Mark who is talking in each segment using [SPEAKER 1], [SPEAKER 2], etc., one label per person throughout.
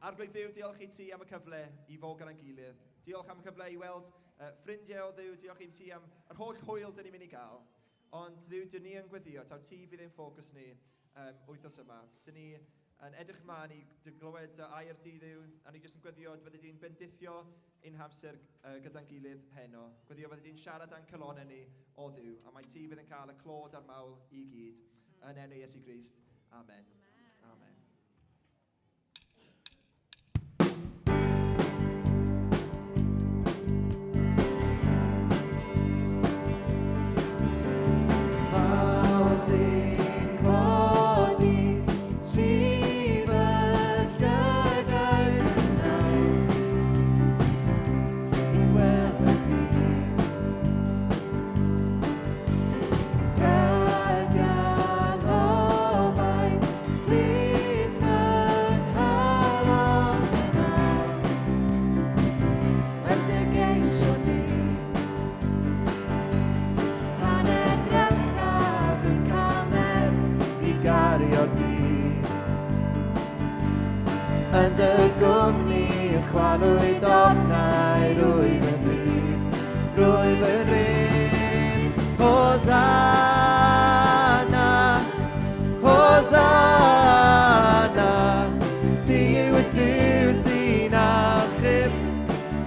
[SPEAKER 1] Arglwydd Dduw, diolch I ti am y cyfle I fod gan ein gilydd. Diolch am y cyfle I weld ffrindiau o Dduw, diolch I ti am yr holl hwyl dyn ni'n mynd I gael. Ond Dduw, dyn ni yn gweddio, taw ti fydd ein ffocws ni wythnos yma. Dyn ni yn edrych ymlaen i glywed air dydd yw, a ni jyst yn gweddio fyddi di'n bendithio ein hamser gyda'n gilydd heno. Gweddio fyddi di'n siarad a'n calonau ni o Dduw, a mae ti fydd yn cael y clod a'r mawl i gyd. Yn enw Iesu Grist. Amen. Amen. Yn dy gwmni chwalwyd ofnau rwyf yn rhydd. Hosanna, Hosanna, ti yw y Duw sy'n achub,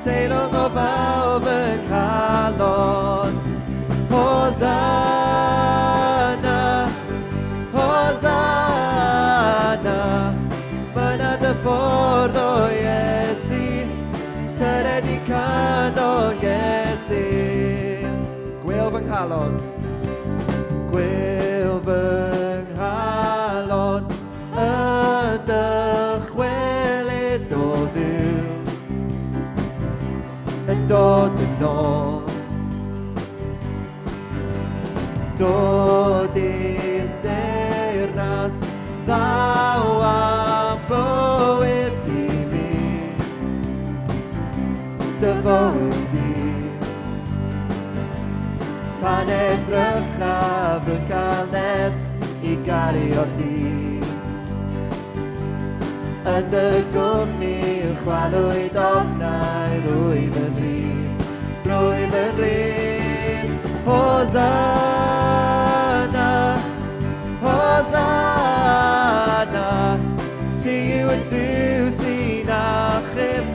[SPEAKER 1] teilwng o bawb yng nghalon. Hosanna, Hosanna, Myna dy ffordd o Iesu, tyred i canol Iesu. Gwyl fy nghalon, gwyl fy nghalon, y dychwelyd o Dduw, yn dod yn ôl. Dod i'r deyrnas, ddaw am bywyd i mi, dy fywyd i. Pan edrych a Ffrwd Galed i gari o'r dydd. Yn dy gwmni chwalwyd ofnau rwyf yn rhydd. Hosanna, Hosanna, ti yw y Duw sy'n achub,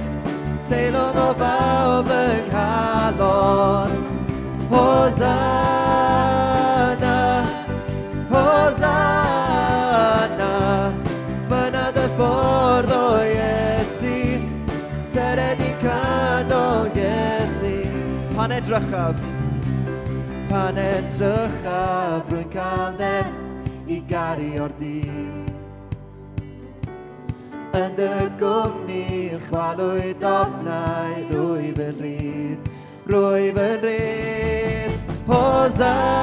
[SPEAKER 1] teilwng o bawb yng nghalon. Hosanna, Hosanna, myna dy ffordd o Iesu, tyred i canol Iesu. Pan edrychaf Ffrwd Galed i gari o'r dydd. Yn dy gwmni chwalwyd ofnau rwyf yn rhydd. Hosanna,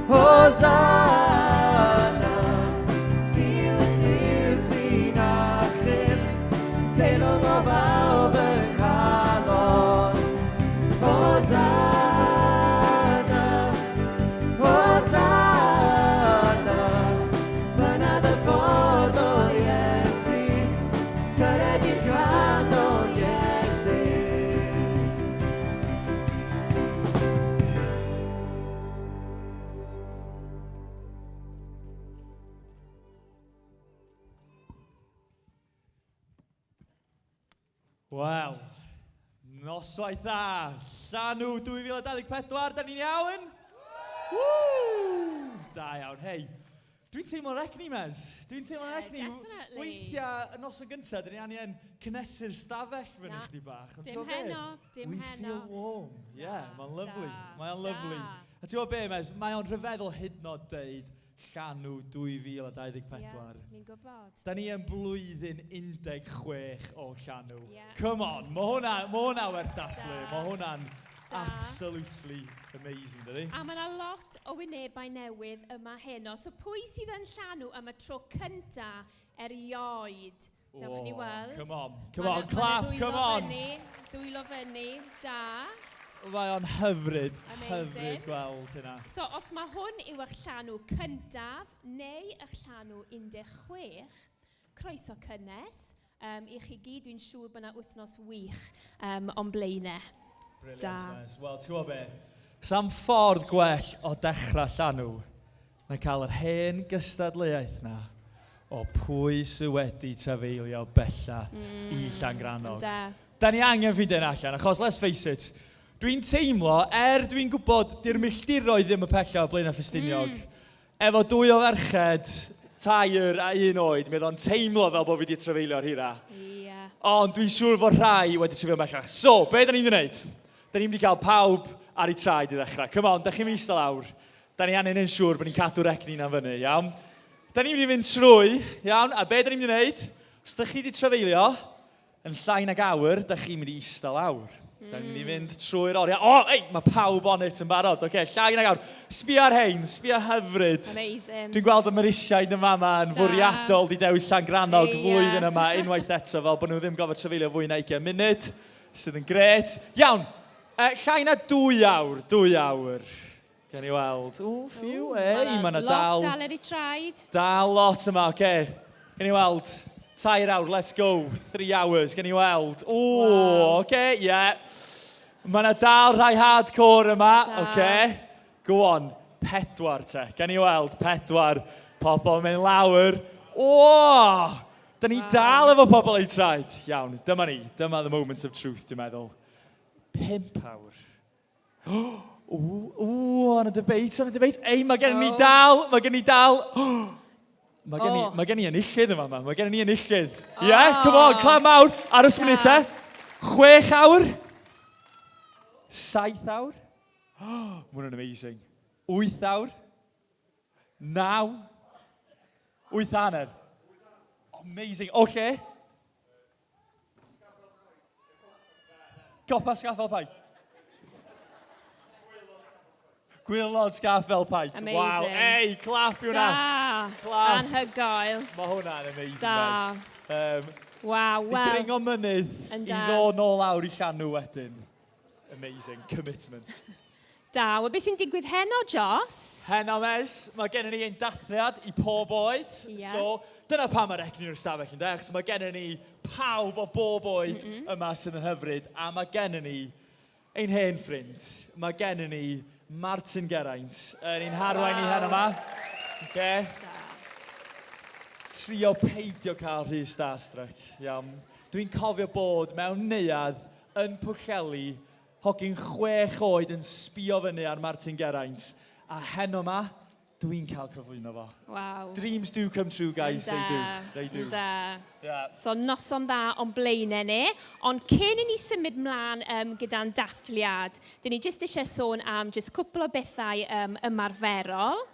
[SPEAKER 1] Hosanna, ti yw y Duw sy'n achub, teilwng o bawb yng nghalon. Hosanna, Hosanna, myna dy ffordd o Iesu, tyred i canol Iesu.
[SPEAKER 2] Wel, noswaith dda, Llanw 2024, da ni'n iawn? Woo! Da iawn, hei. Dwi'n teimlo'n egni, Mez. Dwi'n teimlo'n egni.
[SPEAKER 3] Definitely.
[SPEAKER 2] Weithiau, y nos o gyntaf, da ni angen cynnesu'r stafell fyny chdi bach.
[SPEAKER 3] Dim heno, dim
[SPEAKER 2] We
[SPEAKER 3] heno.
[SPEAKER 2] feel warm. Yeah, mae'n lyflu. Mae'n lyflu.
[SPEAKER 3] Da.
[SPEAKER 2] A ti'n gwybod be, Mez, mae o'n rhyfeddol hydnod deud Llanw 2024.
[SPEAKER 3] Ni'n gwybod.
[SPEAKER 2] Da ni yn blwyddyn 16 o Llanw.
[SPEAKER 3] Yeah.
[SPEAKER 2] Come on, mae hwnna werth dathlu.
[SPEAKER 3] Da.
[SPEAKER 2] Mae hwnna'n
[SPEAKER 3] Da.
[SPEAKER 2] absolutely amazing, dydi?
[SPEAKER 3] A mae yna lot o wynebau newydd yma heno. So pwy sydd yn Llanw am y tro cynta erioed? Dewch ni weld.
[SPEAKER 2] Come on,
[SPEAKER 3] Ma'
[SPEAKER 2] clap,
[SPEAKER 3] na
[SPEAKER 2] come on.
[SPEAKER 3] Dwylo fyny, da.
[SPEAKER 2] Mae o'n hyfryd
[SPEAKER 3] Amazing.
[SPEAKER 2] gweld hynna.
[SPEAKER 3] So os mae hwn yw eich llanw cyntaf neu eich llanw 16, croeso cynnes. I chi gyd, dwi'n siŵr bod yna wythnos wych o'n blaenau.
[SPEAKER 2] Brilliant, Mez. Wel, ti'n gwybod be? Sa'n ffordd gwell o dechrau Llanw na cael yr hen gystadleuaeth na o pwy sydd wedi trafeilio bella i Llangrannog. Da ni angen ffeindio hyn allan, achos let's face it, dwi'n teimlo, dwi'n gwybod di'r milltiroedd ddim y pella o Blaenau Ffestiniog, efo 2 o ferched, 2 a 1 oed, mi oedd o'n teimlo fel bod fi wedi trafeilio'r hira. Ond dwi'n siŵr fod rhai wedi trafeilio bellach. So, be da ni'n mynd i wneud? Da ni'n mynd i gael pawb ar ei traed i ddechrau. Come on, da chi'n mynd i eistedd lawr. Da ni angen yn siŵr bod ni'n cadw'r egni na fyny, iawn? Da ni'n mynd i fynd trwy, iawn? A be da ni'n mynd i wneud? Os da chi wedi trafeilio yn llai nag awr, da chi'n mynd i eistedd lawr. Da ni'n mynd i fynd trwy'r oriau. O, ei, mae pawb on it yn barod. Oce, llai nag awr. Sbia ar hein, sbia hyfryd.
[SPEAKER 3] Amazing.
[SPEAKER 2] Dwi'n gweld y Marisiaid yn fama yn fwriadol di dewis Llangrannog flwyddyn yma, unwaith eto, fel bod nhw ddim gofod trafeilio fwy na 20 munud, sydd yn gret. Iawn, llai na 2 awr, 2 awr. Gan i weld. O, ffiw, ei, mae yna dal...
[SPEAKER 3] Lot dal ar ei traed.
[SPEAKER 2] Dal lot yma, oce. Gan i weld. 2 awr, let's go. 3 hours, gan i weld. O, oce, ie. Mae yna dal rhai hardcore yma, oce. Go on, 4 te. Gan i weld, 4. Pobl yn mynd lawr. O, da ni dal efo pobl ei traed. Iawn, dyma ni. Dyma the moments of truth, dwi'n meddwl. 5 awr. On a debate. Ei, mae gen ni dal. Mae gen i enillydd yma. Mae gen i enillydd. Ie, come on, clam mawr. Aros munud te. 6 awr. 7 awr. Mae hwnna'n amazing. 8 awr. 9. 8 hanner. Amazing. O lle? Copa Sgaffel Pai. Gwylod Sgaffel Pai.
[SPEAKER 3] Amazing.
[SPEAKER 2] Wow, ei, clap i hwnna. Clap.
[SPEAKER 3] Anhygoel.
[SPEAKER 2] Mae hwnna'n amazing, guys.
[SPEAKER 3] Wow,
[SPEAKER 2] Di dringo mynydd i ddod nôl awr i Llanw wedyn. Amazing, commitment.
[SPEAKER 3] Da, wel beth sy'n digwydd heno, Jos?
[SPEAKER 2] Heno, mes, mae gennym ni ein dathliad i pob oed. So, dyna pa mae'r egni o'r stafell yn dech. So, mae gennym ni pawb o bob oed yma sydd yn hyfryd. A mae gennym ni ein hen ffrind. Mae gennym ni Martin Geraint yn ein harwain ni heno yma. Trio peidio cael rhy starstruck. Dwi'n cofio bod mewn neuadd yn Pwllheli hogyn 6 oed yn sbio fyny ar Martin Geraint. A heno yma, dwi'n cael cyflwyno fo.
[SPEAKER 3] Wow.
[SPEAKER 2] Dreams do come true, guys. They do.
[SPEAKER 3] So, noson dda o'n blaenau ni. Ond cyn i ni symud mlaen gyda'n dathliad, dyn ni jyst eisiau sôn am jyst cwpl o bethau ymarferol.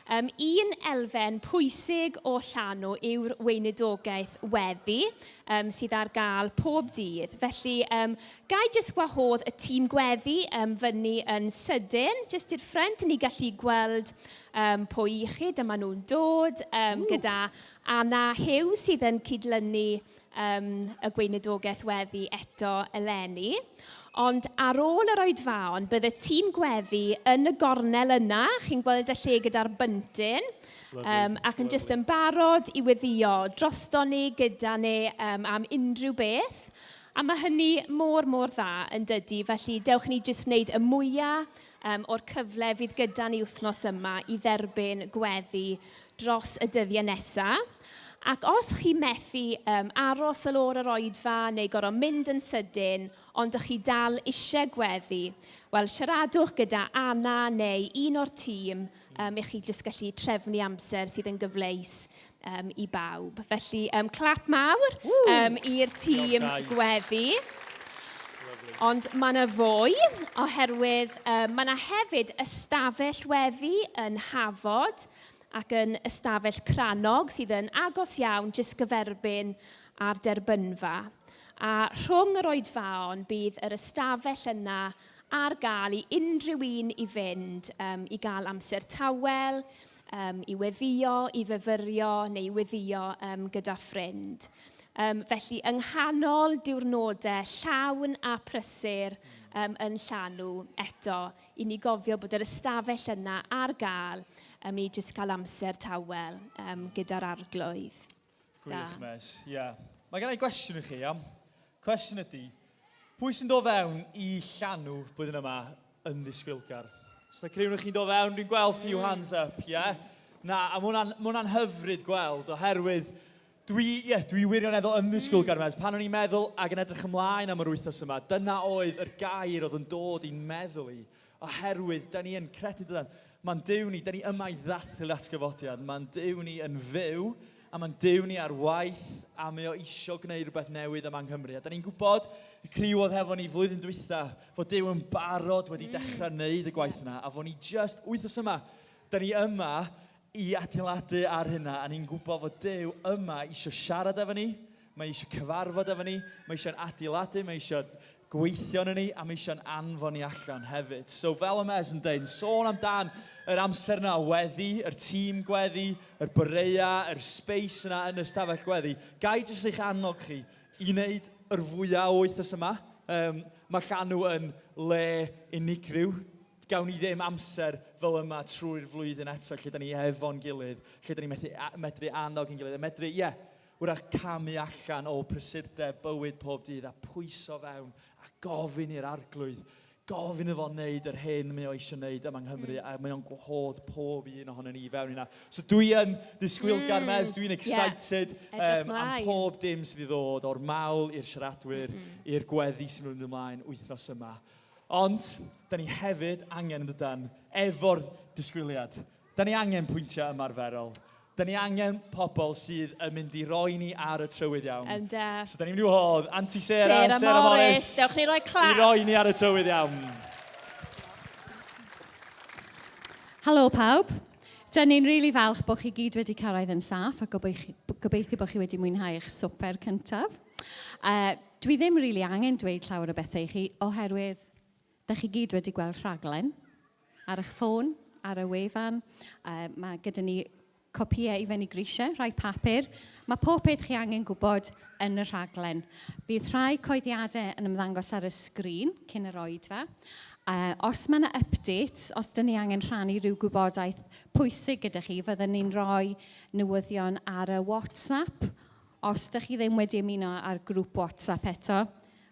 [SPEAKER 3] Un elfen pwysig o Llanw yw'r weinidogaeth weddi sydd ar gael pob dydd. Felly, gai jyst gwahodd y tîm gweddi fyny yn sydyn, jyst i'r ffrent, ni gallu gweld pwy i chi, dyma nhw'n dod, gyda Anna Hyw sydd yn cydlynu y gweinidogaeth weddi eto eleni. Ond ar ôl yr oedfaon, bydd y tîm gweddi yn y gornel yna, chi'n gweld y lle gyda'r byntyn, ac yn jyst yn barod i weddio drosto ni, gyda ni am unrhyw beth. A mae hynny mor dda yn dydy, felly dewch ni jyst wneud y mwyaf o'r cyfle fydd gyda ni wythnos yma i dderbyn gweddi dros y dyddiau nesaf. Ac os chi methu aros ar ôl yr oedfa neu gorfod mynd yn sydyn, ond ydych chi dal eisiau gweddi, wel siaradwch gyda Anna neu un o'r tîm i chi jyst gallu trefnu amser sydd yn gyfleus i bawb. Felly, clap mawr i'r tîm gweddi. Ond mae yna fwy, oherwydd mae yna hefyd ystafell weddi yn Hafod, ac yn ystafell Cranog sydd yn agos iawn jyst gyferbyn ar derbynfa. A rhwng yr oedfaon bydd yr ystafell yna ar gael i unrhyw un i fynd i gael amser tawel, i weddio, i fyfyrio neu i weddio gyda ffrind. Felly, yng nghanol diwrnodau llawn a prysur yn Llanw eto, i ni gofio bod yr ystafell yna ar gael ni jyst cael amser tawel gyda'r arglwydd.
[SPEAKER 2] Gwych, mes. Mae gen i gwestiwn i chi, Cwestiwn ydy, pwy sy'n dod fewn i Llanw blwyddyn yma yn ddisgwylgar? Os da cryw'n chi'n dod fewn, dwi'n gweld few hands up, Na, a ma' hwnna'n hyfryd gweld, oherwydd dwi wirioneddol yn ddisgwyl Garmez. Pan o'n i'n meddwl ac yn edrych ymlaen am yr wythnos yma, dyna oedd yr gair oedd yn dod i'n meddwl i. Oherwydd, da ni yn credu dydan, mae'n Duw ni, da ni yma i ddathlu atgyfodiad. Mae'n Duw ni yn fyw, a mae'n Duw ni ar waith, a mae o isio gwneud rhywbeth newydd yma yng Nghymru. A da ni'n gwybod, y criw oedd hefo ni flwyddyn dwytha, fod Duw yn barod wedi dechrau wneud y gwaith yna, a fod ni just, wythnos yma, da ni yma i adeiladu ar hynna, a ni'n gwybod fod Duw yma eisiau siarad efo ni, mae eisiau cyfarfod efo ni, mae eisiau'n adeiladu, mae eisiau gweithio yn ni, a mae eisiau'n anfon ni allan hefyd. So fel y mes yn dweud, sôn amdan yr amser yna weddi, yr tîm gweddi, yr boreia, yr space yna yn y stafell gweddi, gai jyst eich annog chi i wneud yr fwyaf o wythnos yma. Mae Llanw yn le unigryw. Gawn ni ddim amser fel yma trwy'r flwyddyn eto, lle da ni efo'n gilydd, lle da ni medru annog yn gilydd, a medru, wrach camu allan o prysurdeb bywyd pob dydd, a pwyso fewn, a gofyn i'r arglwydd, gofyn iddo wneud yr hyn mae o eisiau wneud yma yng Nghymru, a mae o'n gwahodd pob un ohono ni fewn yna. So dwi yn disgwyl Garmez, dwi'n excited am pob dim sydd i ddod, o'r mawl i'r siaradwyr, i'r gweddi sy'n mynd ymlaen wythnos yma. Ond, da ni hefyd angen yn dydan, efo'r disgwyliad. Da ni angen pwyntiau ymarferol. Da ni angen pobl sydd yn mynd i roi ni ar y trywydd iawn. So da ni'n mynd i wahodd Aunty Sarah Morris.
[SPEAKER 3] Dewch ni roi clap.
[SPEAKER 2] I roi ni ar y trywydd iawn.
[SPEAKER 4] Helo pawb. Da ni'n rili falch bod chi gyd wedi cyrraedd yn saff a gobeithio bod chi wedi mwynhau eich swper cyntaf. Dwi ddim rili angen dweud llawer o bethau i chi oherwydd da chi gyd wedi gweld rhaglen ar eich ffôn, ar y wefan. Mae gyda ni copïau i fyny grisiau, rhai papur. Mae pob beth chi angen gwybod yn y rhaglen. Bydd rhai coeddiadau yn ymddangos ar y sgrin cyn yr oedfa. Os mae yna updates, os dyn ni angen rhannu rhyw gwybodaeth pwysig gyda chi, fyddwn ni'n rhoi newyddion ar y WhatsApp. Os ydych chi ddim wedi ymuno ar grŵp WhatsApp eto,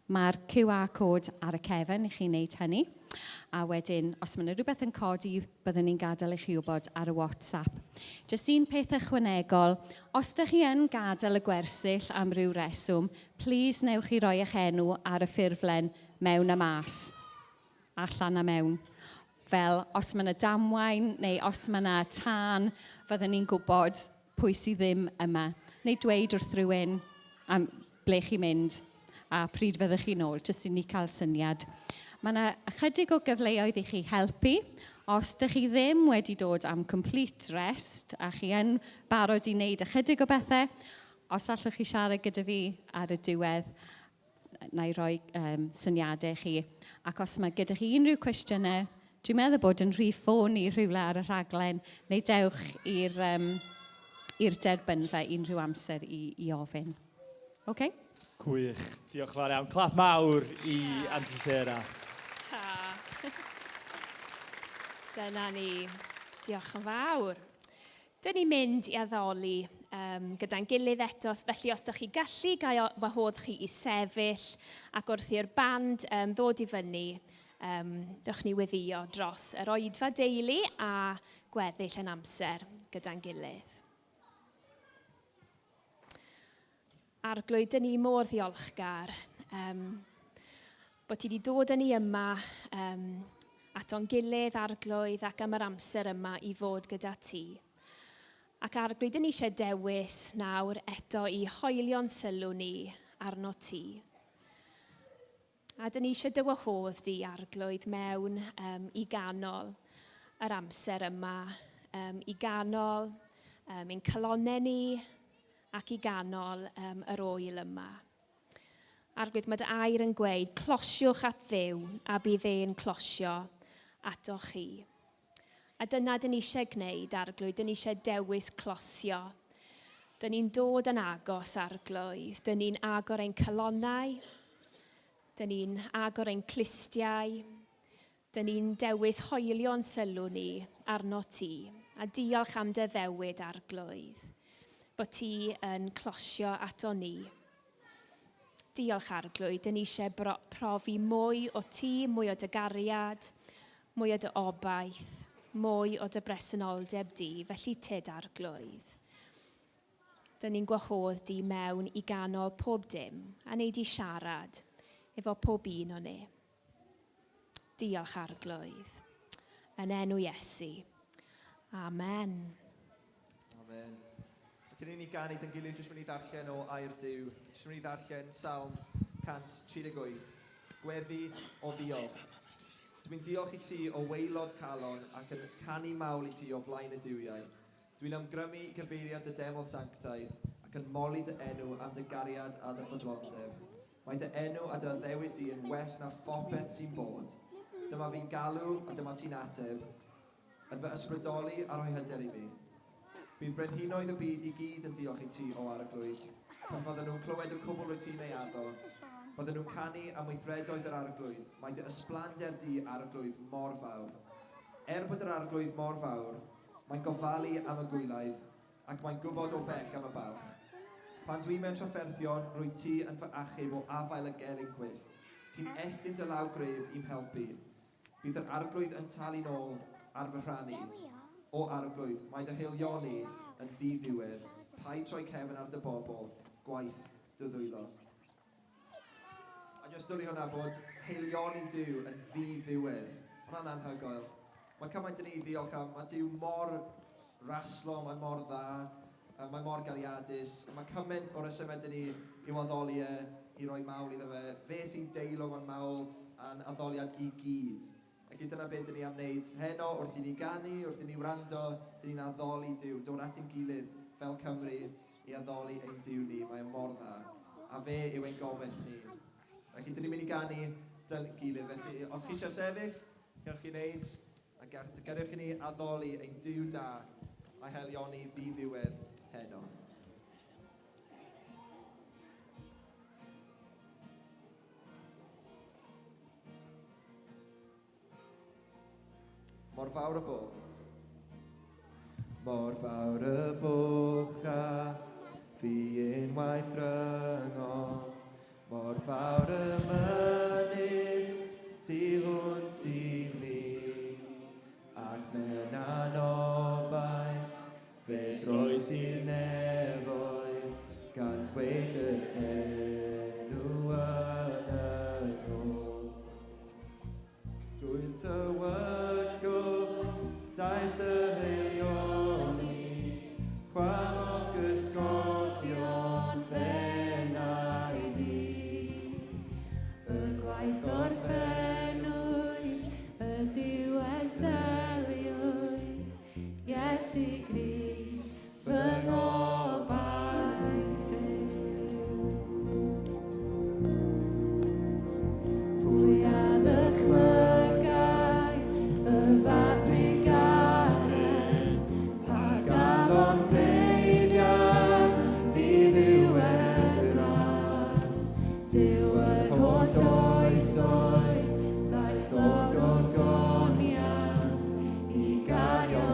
[SPEAKER 4] mae'r QR code ar y cefn i chi wneud hynny. A wedyn, os mae yna rhywbeth yn codi, byddwn ni'n gadael i chi wybod ar y WhatsApp. Jyst un peth ychwanegol, os ydych chi yn gadael y gwersyll am ryw reswm, plis newch chi roi eich enw ar y ffurflen mewn a mas. Allan a mewn. Fel, os mae yna damwain neu os mae yna tân, fyddwn ni'n gwybod pwy sydd ddim yma. Neu dweud wrth rhywun am ble chi'n mynd a pryd fyddwch chi nôl, jyst i ni cael syniad. Mae yna ychydig o gyfleoedd i chi helpu. Os ydych chi ddim wedi dod am complete rest a chi yn barod i wneud ychydig o bethau, os allwch chi siarad gyda fi ar y diwedd, na i roi syniadau chi. Ac os mae gyda chi unrhyw cwestiynau, dwi'n meddwl bod yn rhif ffôn i rhywle ar y rhaglen, neu dewch i'r derbynfa unrhyw amser i ofyn. OK?
[SPEAKER 2] Gwych. Diolch yn fawr iawn. Clap mawr i Aunty Sarah.
[SPEAKER 3] Dyna ni. Diolch yn fawr. Dyna ni'n mynd i addoli gyda'n gilydd eto, felly os ydych chi gallu, gai wahodd chi i sefyll ac wrth i'r band ddod i fyny, dewch ni weddio dros yr oedfa deulu a gweddill yn amser gyda'n gilydd. Arglwydd, dyn ni mor ddiolchgar bod ti wedi dod â ni yma at o'n gilydd arglwydd ac am yr amser yma i fod gyda ti. Ac arglwydd, dyn ni eisiau dewis nawr eto i hoelio'n sylw ni arno ti. A dyn ni eisiau dy wahodd di arglwydd mewn i ganol yr amser yma, i ganol ein calonnau ni, ac i ganol yr oel yma. Arglwydd, mae dy air yn gweud, closiwch at Dduw a bydd e'n closio ato chi. A dyna dyn ni eisiau gwneud, arglwydd, dyn ni eisiau dewis closio. Dyn ni'n dod yn agos, arglwydd, dyn ni'n agor ein calonnau, dyn ni'n agor ein clistiau, dyn ni'n dewis hoelio'n sylw ni arno ti. A diolch am dy ddewid, arglwydd, bod ti yn closio ato ni. Diolch arglwydd, dyn ni eisiau profi mwy o ti, mwy o dy gariad, mwy o dy obaith, mwy o dy bresenoldeb di, felly tyd arglwydd. Dyn ni'n gwahodd di mewn i ganol pob dim a wneud i siarad efo pob un o ni. Diolch arglwydd. Yn enw Iesu. Amen.
[SPEAKER 1] Amen. Cyn i ni ganu dyn gilydd, jyst mynd i ddarllen o Air Duw. Jyst mynd i ddarllen Salm 138. Gweddi o ddiolch. Dwi'n diolch i ti o waelod calon ac yn canu mawl i ti o flaen y diwiau. Dwi'n ymgrymu i gyfeiriad y deml sanctaidd ac yn moli dy enw am dy gariad a dy ffodlondeb. Mae dy enw a dy addewid di yn well na phopeth sy'n bod. Dyma fi'n galw a dyma ti'n ateb. Yn fy ysbrydoli a rhoi hyder i fi. Bydd brenhinoedd y byd i gyd yn diolch i ti o arglwydd. Pan fydden nhw'n clywed y cwbl wyt ti'n ei addo. Bydden nhw'n canu am weithredoedd yr arglwydd. Mae dy ysblander di arglwydd mor fawr. Bod yr arglwydd mor fawr, mae'n gofalu am y gwylaidd ac mae'n gwybod o bell am y balch. Pan dwi'n mewn trafferthion, rwy ti yn fy achub o afael y gelyn gwyllt. Ti'n estyn dy law gref i'm helpu. Bydd yr arglwydd yn talu nôl ar fy rhannu. O arglwydd, mae dy heilioni yn ddiddiwedd. Paid troi cefn ar dy bobl, gwaith dy ddwylo. A jyst dwlu hwnna bod heilioni Duw yn ddiddiwedd. Hwna'n anhygoel. Mae cymaint yn ei ddiolch am, mae Duw mor raslo, mae mor dda, mae mor gariadus. Mae cymaint o resymau dyn ni i'w addoli i roi mawl iddo fe. Fe sy'n deilwng o'n mawl a'n addoliad i gyd. Felly dyna beth dyn ni am wneud heno wrth i ni ganu, wrth i ni wrando, dyn ni'n addoli Duw, dod at ein gilydd fel Cymru i addoli ein Duw ni. Mae'n mor dda. A fe yw ein gometh ni. Felly dyn ni'n mynd i ganu dy'n gilydd. Felly os chi eisiau sefyll, gewch chi wneud. A gadewch i ni addoli ein Duw da a helioni ddiddiwedd heno. Mor fawr y bwch. Mor fawr y bwch a fi unwaith ryngo. Mor fawr y mynydd sy hwnt i mi. Ac mewn anobaith, fe droes i'r nefoedd, gan ddweud y enw yn y nos. Drwy'r tywyllwch, daeth dy heilioni, chwalodd gysgodion fennau di. Y gwaith orffennwyd, y diwedd Iesu Grist, fy ngobaith byw. Pwy a ddychmygau y fath dwi'n garen, pa galon breidiau, diddiwedd y ras. Dyw yr holl oesoedd, ddaeth o gogoniant i gario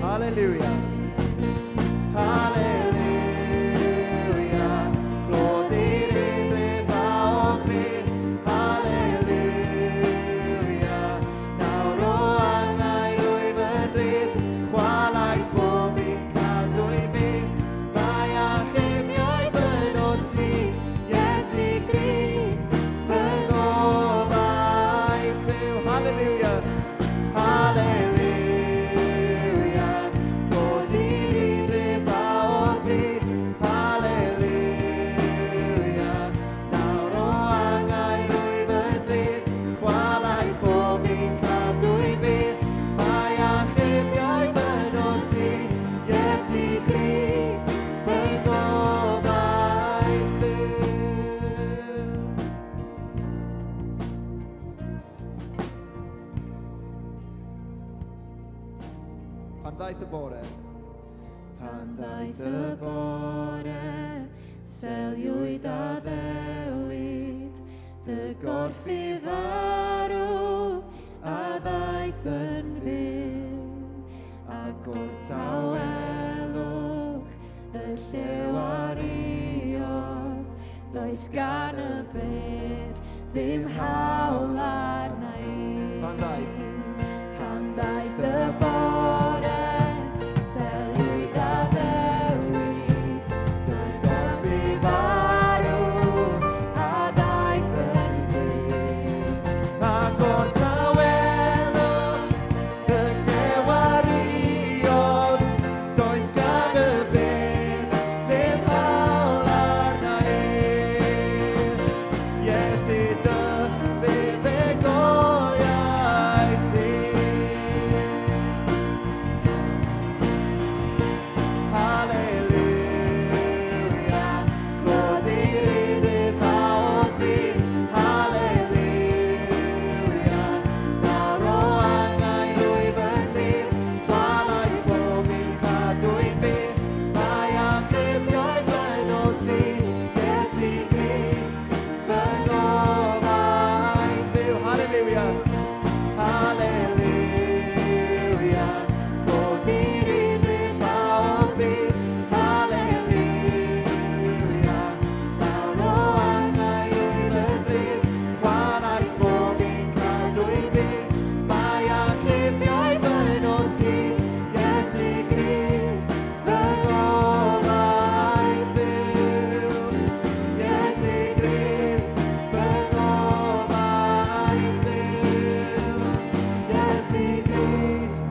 [SPEAKER 1] Hallelujah. Hallelujah. Glod i'r unrhyw ddaw fydd. Hallelujah. Nawr o angau rwyf yn rydd. Chwalais bob un cadw i fydd. Mae achub benod ti. Iesu Grist, fy ngobaith byw. Hallelujah. Hallelujah. Glod Pan ddaeth y bore.
[SPEAKER 5] Pan ddaeth y bore, seliwyd a ddewid, dy gorff I farw, a ddaeth yn fyw. Ac o tawelwch y llew ariodd, does gan y bedd ddim hawl arna I.
[SPEAKER 1] Pan ddaeth.
[SPEAKER 5] Pan ddaeth y bore, seliwyd a ddewid, dy gorff I farw, a ddaeth yn fyw.
[SPEAKER 1] Ac o'r tawelwch y llew ariodd, does gan y bedd ddim hawl arna Iesu dy fydd egoliaeth di. Halleluia, Lord i'r unig a o ddydd. Halleluia, nawr o angau rwyf yn ddydd, chwalaeth bob un cadw i'n fydd. Mae achubiaeth yn o ti, Iesu Grist, fy ngobaith byw. Halleluia, halleluia, Lord i'r unig a o ddydd. Halleluia, nawr o angau rwyf yn ddydd, chwalaeth bob un cadw i'n fydd. Mae achubiaeth yn o ti, Iesu Grist, fy ngobaith byw. Iesu Grist, fy ngobaith byw. Iesu Grist,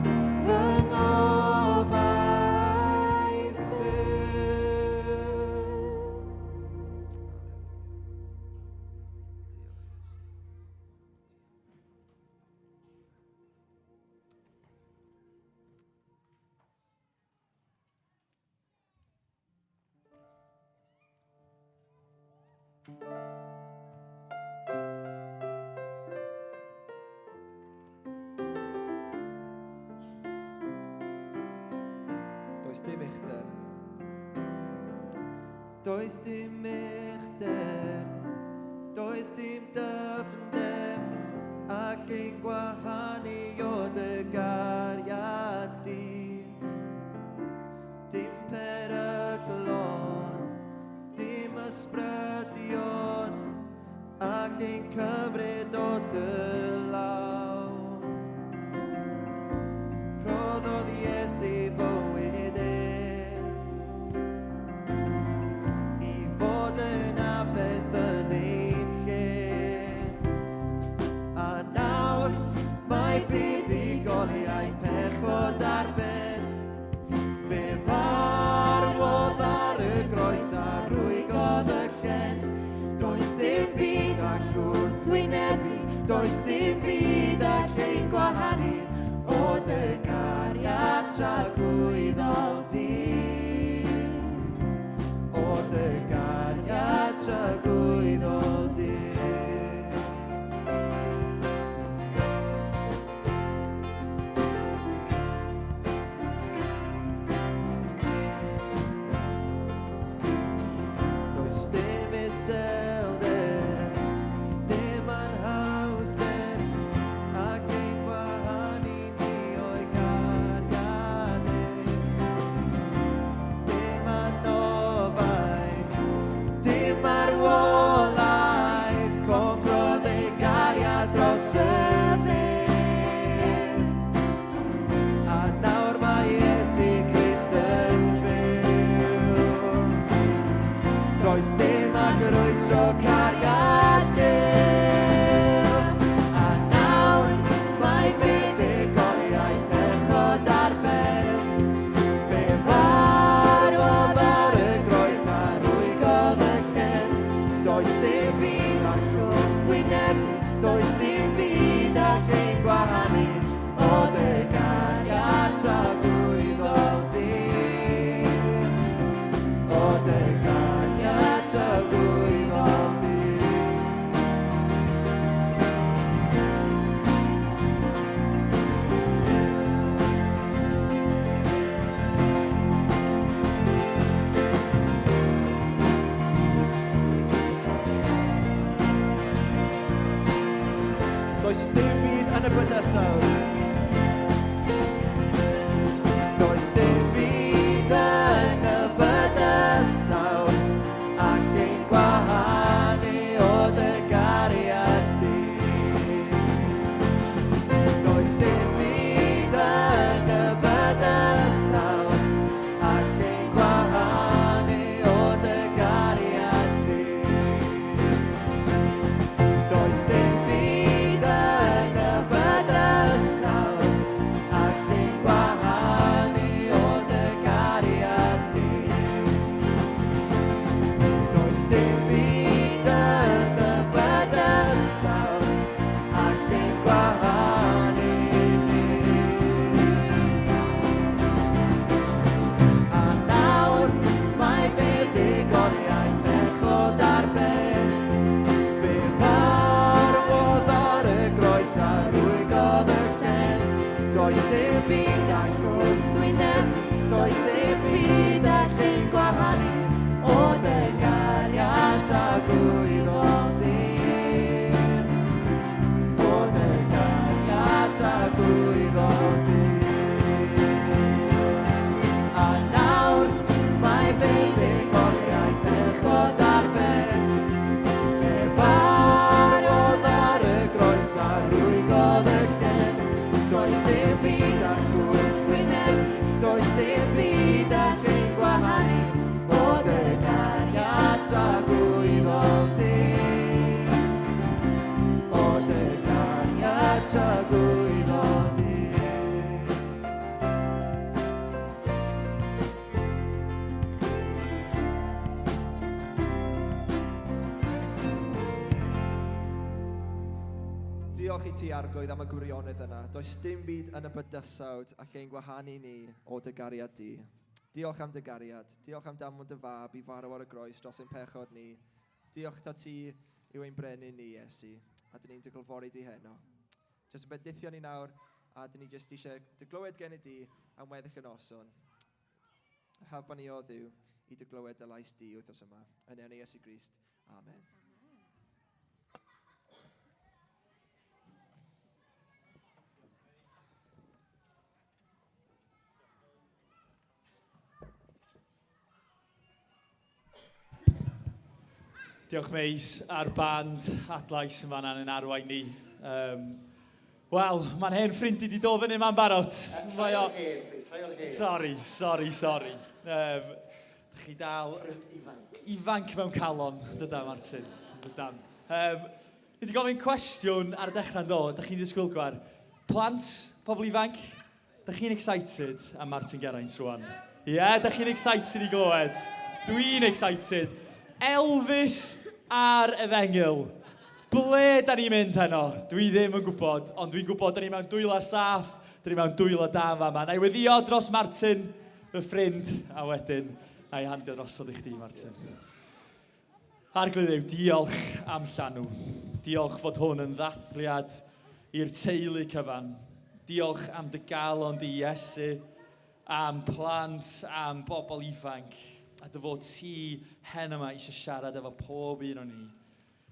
[SPEAKER 1] fy ngobaith byw. Does dim uchder. Does dim uchder. Does dim dyfnder. Allai'n gwahanu o dy gariad di. Dim peryglon. Dim ysbrydion. Allai'n cymryd o dy law. Rhoddodd Iesu fywyd I fod yn abeth yn ein lle. A nawr mae buddugoliaeth pechod ar ben. Fe farwodd ar y groes a rwygodd y llen. Does dim byd all wrthwynebu, does dim byd all ein gwahanu o dy gariad tragwyddol di. O dy gariad tragwyddol di. Does dim iselder, dim anhawster, ac ein gwahanu ni o'i gariad Dim anobaith, dim marwolaeth, congrodd ei gariad dros y bedd. A nawr mae Iesu Grist yn fyw. Does dim agrwysro cariad Duw. A nawr mae buddugoliaeth pechod ar ben. Fe farwodd ar y groes a rwygodd y llen. Does dim byd all wrthwynebu, does dim byd all ein gwahanu o dy gariad tragwyddol di. O dy gariad tragwyddol di. Does dim byd yn y bydysawd. Does dim byd yn y bydysawd, allai'n gwahanu o dy gariad di. Does dim byd yn y bydysawd, allai'n gwahanu o dy gariad di. Does dim byd yn y bydysawd, allai'n gwahanu o dy gariad di. Does dim byd yn y bydysawd, allai'n gwahanu ni. A nawr mae buddugoliaeth bechod ar ben. Fe farwodd ar y groes a rwygodd y llen. Does dim byd allwn wyneb, does dim byd allai'n gwahanu o dy gariad a gwyddodir. O dy gariad a gwyddodir. A nawr mae buddugoliaeth bechod ar ben. Fe farwodd ar y groes a rwygodd y llen. Does dim byd allwn wyneb, does dim byd allai'n gwahanu o dy gariad a gwyddodir. O dy gariad a gwyddodir. Diolch i ti, Arglwydd, am y gwirionedd yna. Does dim byd yn y bydysawd allai'n gwahanu ni o dy gariad di. Diolch am dy gariad. Diolch am damod dy fab i farw ar y groes dros ein pechod ni. Diolch ta ti yw ein brenin ni, Iesu. A dyn ni'n dy glofori di heno. Jyst yn bedithio ni nawr, a dyn ni jyst eisiau dy glywed gen i di am weddill y noson. Helpa ni o Dduw i dy glywed dy lais di wythnos yma. Yn enw Iesu Grist. Amen.
[SPEAKER 2] Diolch Meis a'r band adlais yma yn arwain ni. Wel, mae'n hen ffrind i di dod fyny yma'n barod. Mae o... Sorry. Chi dal... Ifanc mewn calon, dyda Martin. Dydan. Ni wedi gofyn cwestiwn ar y dechrau'n dod. Da chi'n disgwylgwar. Plant, pobl ifanc, da chi'n excited am Martin Geraint rwan? Ie, da chi'n excited i glywed? Dwi'n excited. Elvis ar Efengil. Ble da ni'n mynd heno? Dwi ddim yn gwybod, ond dwi'n gwybod da ni mewn dwylo saff, da ni mewn dwylo da fama. Na i weddio dros Martin, fy ffrind, a wedyn, na i handio drosodd i chdi, Martin. Arglwydd Dduw, diolch am Llanw. Diolch fod hwn yn ddathliad i'r teulu cyfan. Diolch am dy galon di Iesu, am plant, am bobl ifanc. A dy fod ti hen yma eisiau siarad efo pob un o ni.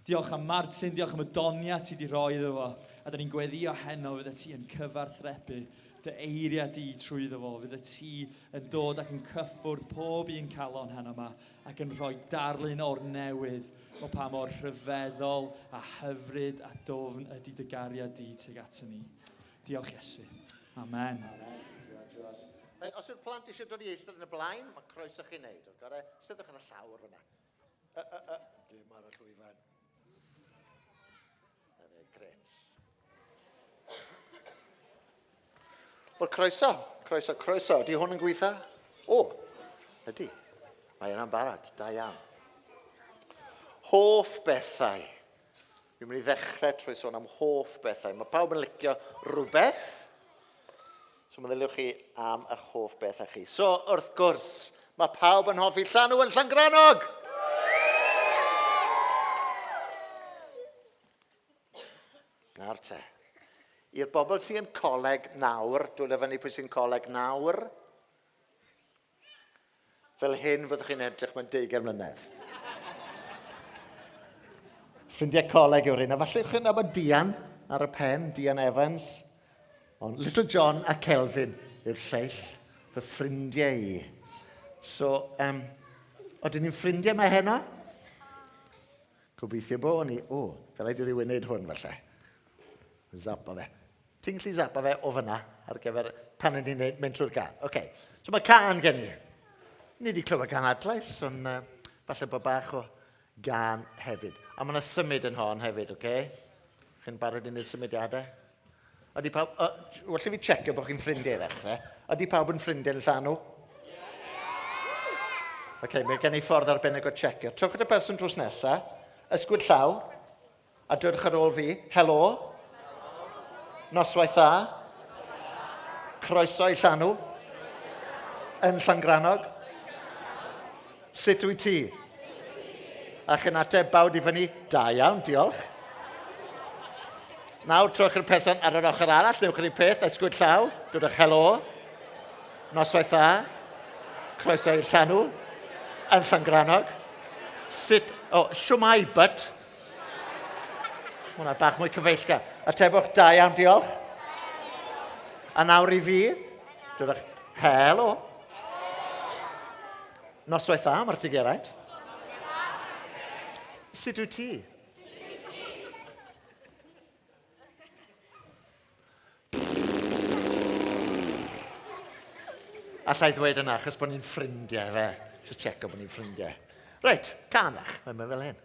[SPEAKER 2] Diolch am Martin, diolch am y donia ti di roi iddo fo. A da ni'n gweddio heno fydda ti yn cyfarthrebu dy eiriau di trwy iddo fo. Fydda ti yn dod ac yn cyffwrdd pob un calon heno yma ac yn rhoi darlun o'r newydd o pa mor rhyfeddol a hyfryd a dofn ydy dy gariad di tuag at ni. Diolch Iesu. Amen.
[SPEAKER 6] Os yw'r plant eisiau dod i eistedd yn y blaen, mae croeso chi'n neud. Steddwch yn y llawr fyna. Dim ar y llwyfan. Gret. Wel, croeso. Di hwn yn gweithio? O, ydy. Mae yna'n barod. Da iawn. Hoff bethau. Dwi'n mynd i ddechrau trwy sôn am hoff bethau. Mae pawb yn licio rhywbeth. So meddyliwch chi am y hoff bethau chi. So, wrth gwrs, mae pawb yn hoffi Llanw yn Llangranog. Nawr te. I'r bobl sy'n coleg nawr, dwi'n fyny pwy sy'n coleg nawr, fel hyn fyddwch chi'n edrych mewn 20 mlynedd. Ffrindiau coleg yw'r hyn, a falle chi'n nabod Dian, ar y pen, Dian Evans. Ond Little John a Kelvin yw'r lleill fy ffrindiau i. So, oedden ni'n ffrindiau mae heno? Gobeithio bo ni. Fel rhaid i rywun wneud hwn falle. Zapa fe. Ti'n gallu zapa fe o fyna ar gyfer pan ni'n mynd trwy'r gan. So mae can gen i. Ni wedi clywed gan adlais, ond falle bod bach o gan hefyd. A mae yna symud yn hon hefyd, Chi'n barod i wneud symudiadau? Ydy pawb... Walle fi checio bod chi'n ffrindiau ddechrau. Ydy pawb yn ffrindiau yn Llanw? Mae gen i ffordd arbennig o checio. Trwch at y person drws nesaf, ysgwyd llaw, a dwydwch ar ôl fi, helo, noswaith dda, croeso i Llanw, yn Llangranog, sut wyt ti? A chi'n ateb bawd i fyny, da iawn, diolch. Nawr, trwch i'r person ar yr ochr arall, newch chi'r peth, ysgwyd llaw, dwydwch helo, noswaith dda, croeso i Llanw, yn Llangranog, sut, siwmai byt. Hwna bach mwy cyfeillgar. Atebwch da iawn, diolch. A nawr i fi, dwydwch helo. Noswaith dda, mae'r ti Geraint. Sut wyt ti? Alla i ddweud yna, achos bod ni'n ffrindiau fe. Just checo bod ni'n ffrindiau. Reit, canach. Mae'n fel hyn.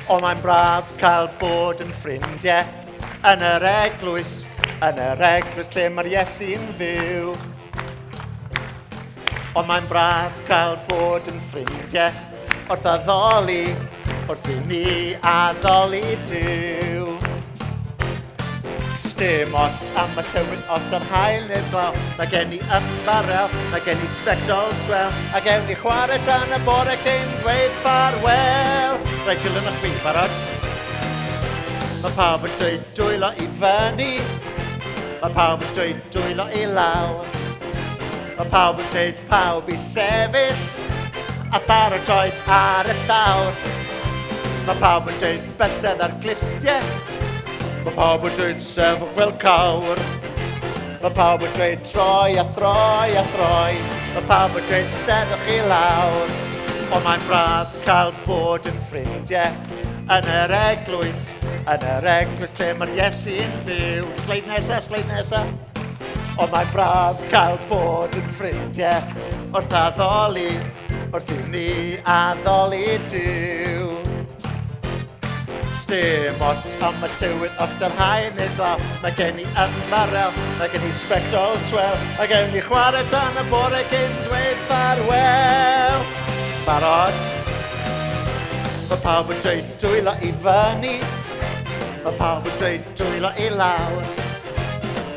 [SPEAKER 6] O, mae'n braf cael bod yn ffrindiau yn yr eglwys lle mae'r Iesu'n fyw. O, mae'n braf cael bod yn ffrindiau wrth addoli, wrth i ni addoli Duw. Dim ots am y tywydd os yr hael neu glaw. Mae gen i ymbarel, mae gen i sbectol swel, a gewn ni chwarae tan y bore cyn dweud ffarwel. Rhaid dilyn o'ch fi, barod? Mae pawb yn dweud dwylo i fyny, mae pawb yn dweud dwylo i lawr. Mae pawb yn dweud pawb i sefyll, a pharatroed ar y llawr. Mae pawb yn dweud bysedd ar glistiau, mae pawb yn dweud sefyll fel cawr. Mae pawb yn dweud troi a throi a throi. Mae pawb yn dweud steddwch i lawr. O, mae'n braf cael bod yn ffrindiau yn yr eglwys lle mae'r Iesu'n fyw. Sleid nesa. O, mae'n braf cael bod yn ffrindiau wrth addoli, wrth i ni addoli Duw. Dim ots am y tywydd os dy'r haen neu glaw. Mae gen i ymbarel, mae gen i sbectol swel, a gewn ni chwarae tan y bore cyn dweud ffarwel. Barod? Mae pawb yn dweud dwylo i fyny, mae pawb yn dweud dwylo i lawr.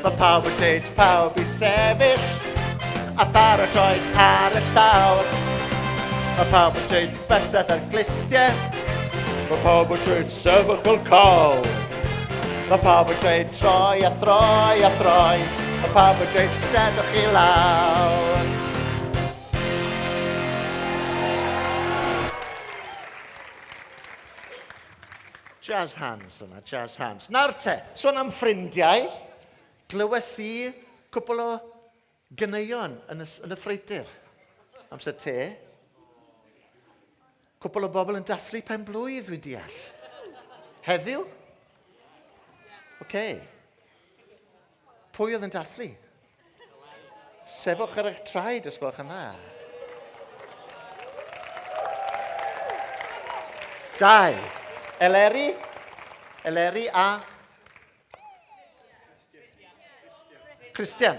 [SPEAKER 6] Mae pawb yn dweud pawb i sefyll, a pharatroed ar y llawr. Mae pawb yn dweud bysedd ar glistiau, mae pawb yn dweud sefyll fel cawr. Mae pawb yn dweud troi a throi a throi. Mae pawb yn dweud steddwch i lawr. Jazz hands yna, jazz hands. Nawr te, sôn am ffrindiau, glywes i cwbl o ganeuon yn y ffreutur. Amser te. Cwbl o bobl yn dathlu pen blwydd, dwi'n deall. Heddiw? Pwy oedd yn dathlu? Sefwch ar eich traed, os gwelwch yn dda. Dau. Eleri a... Christian.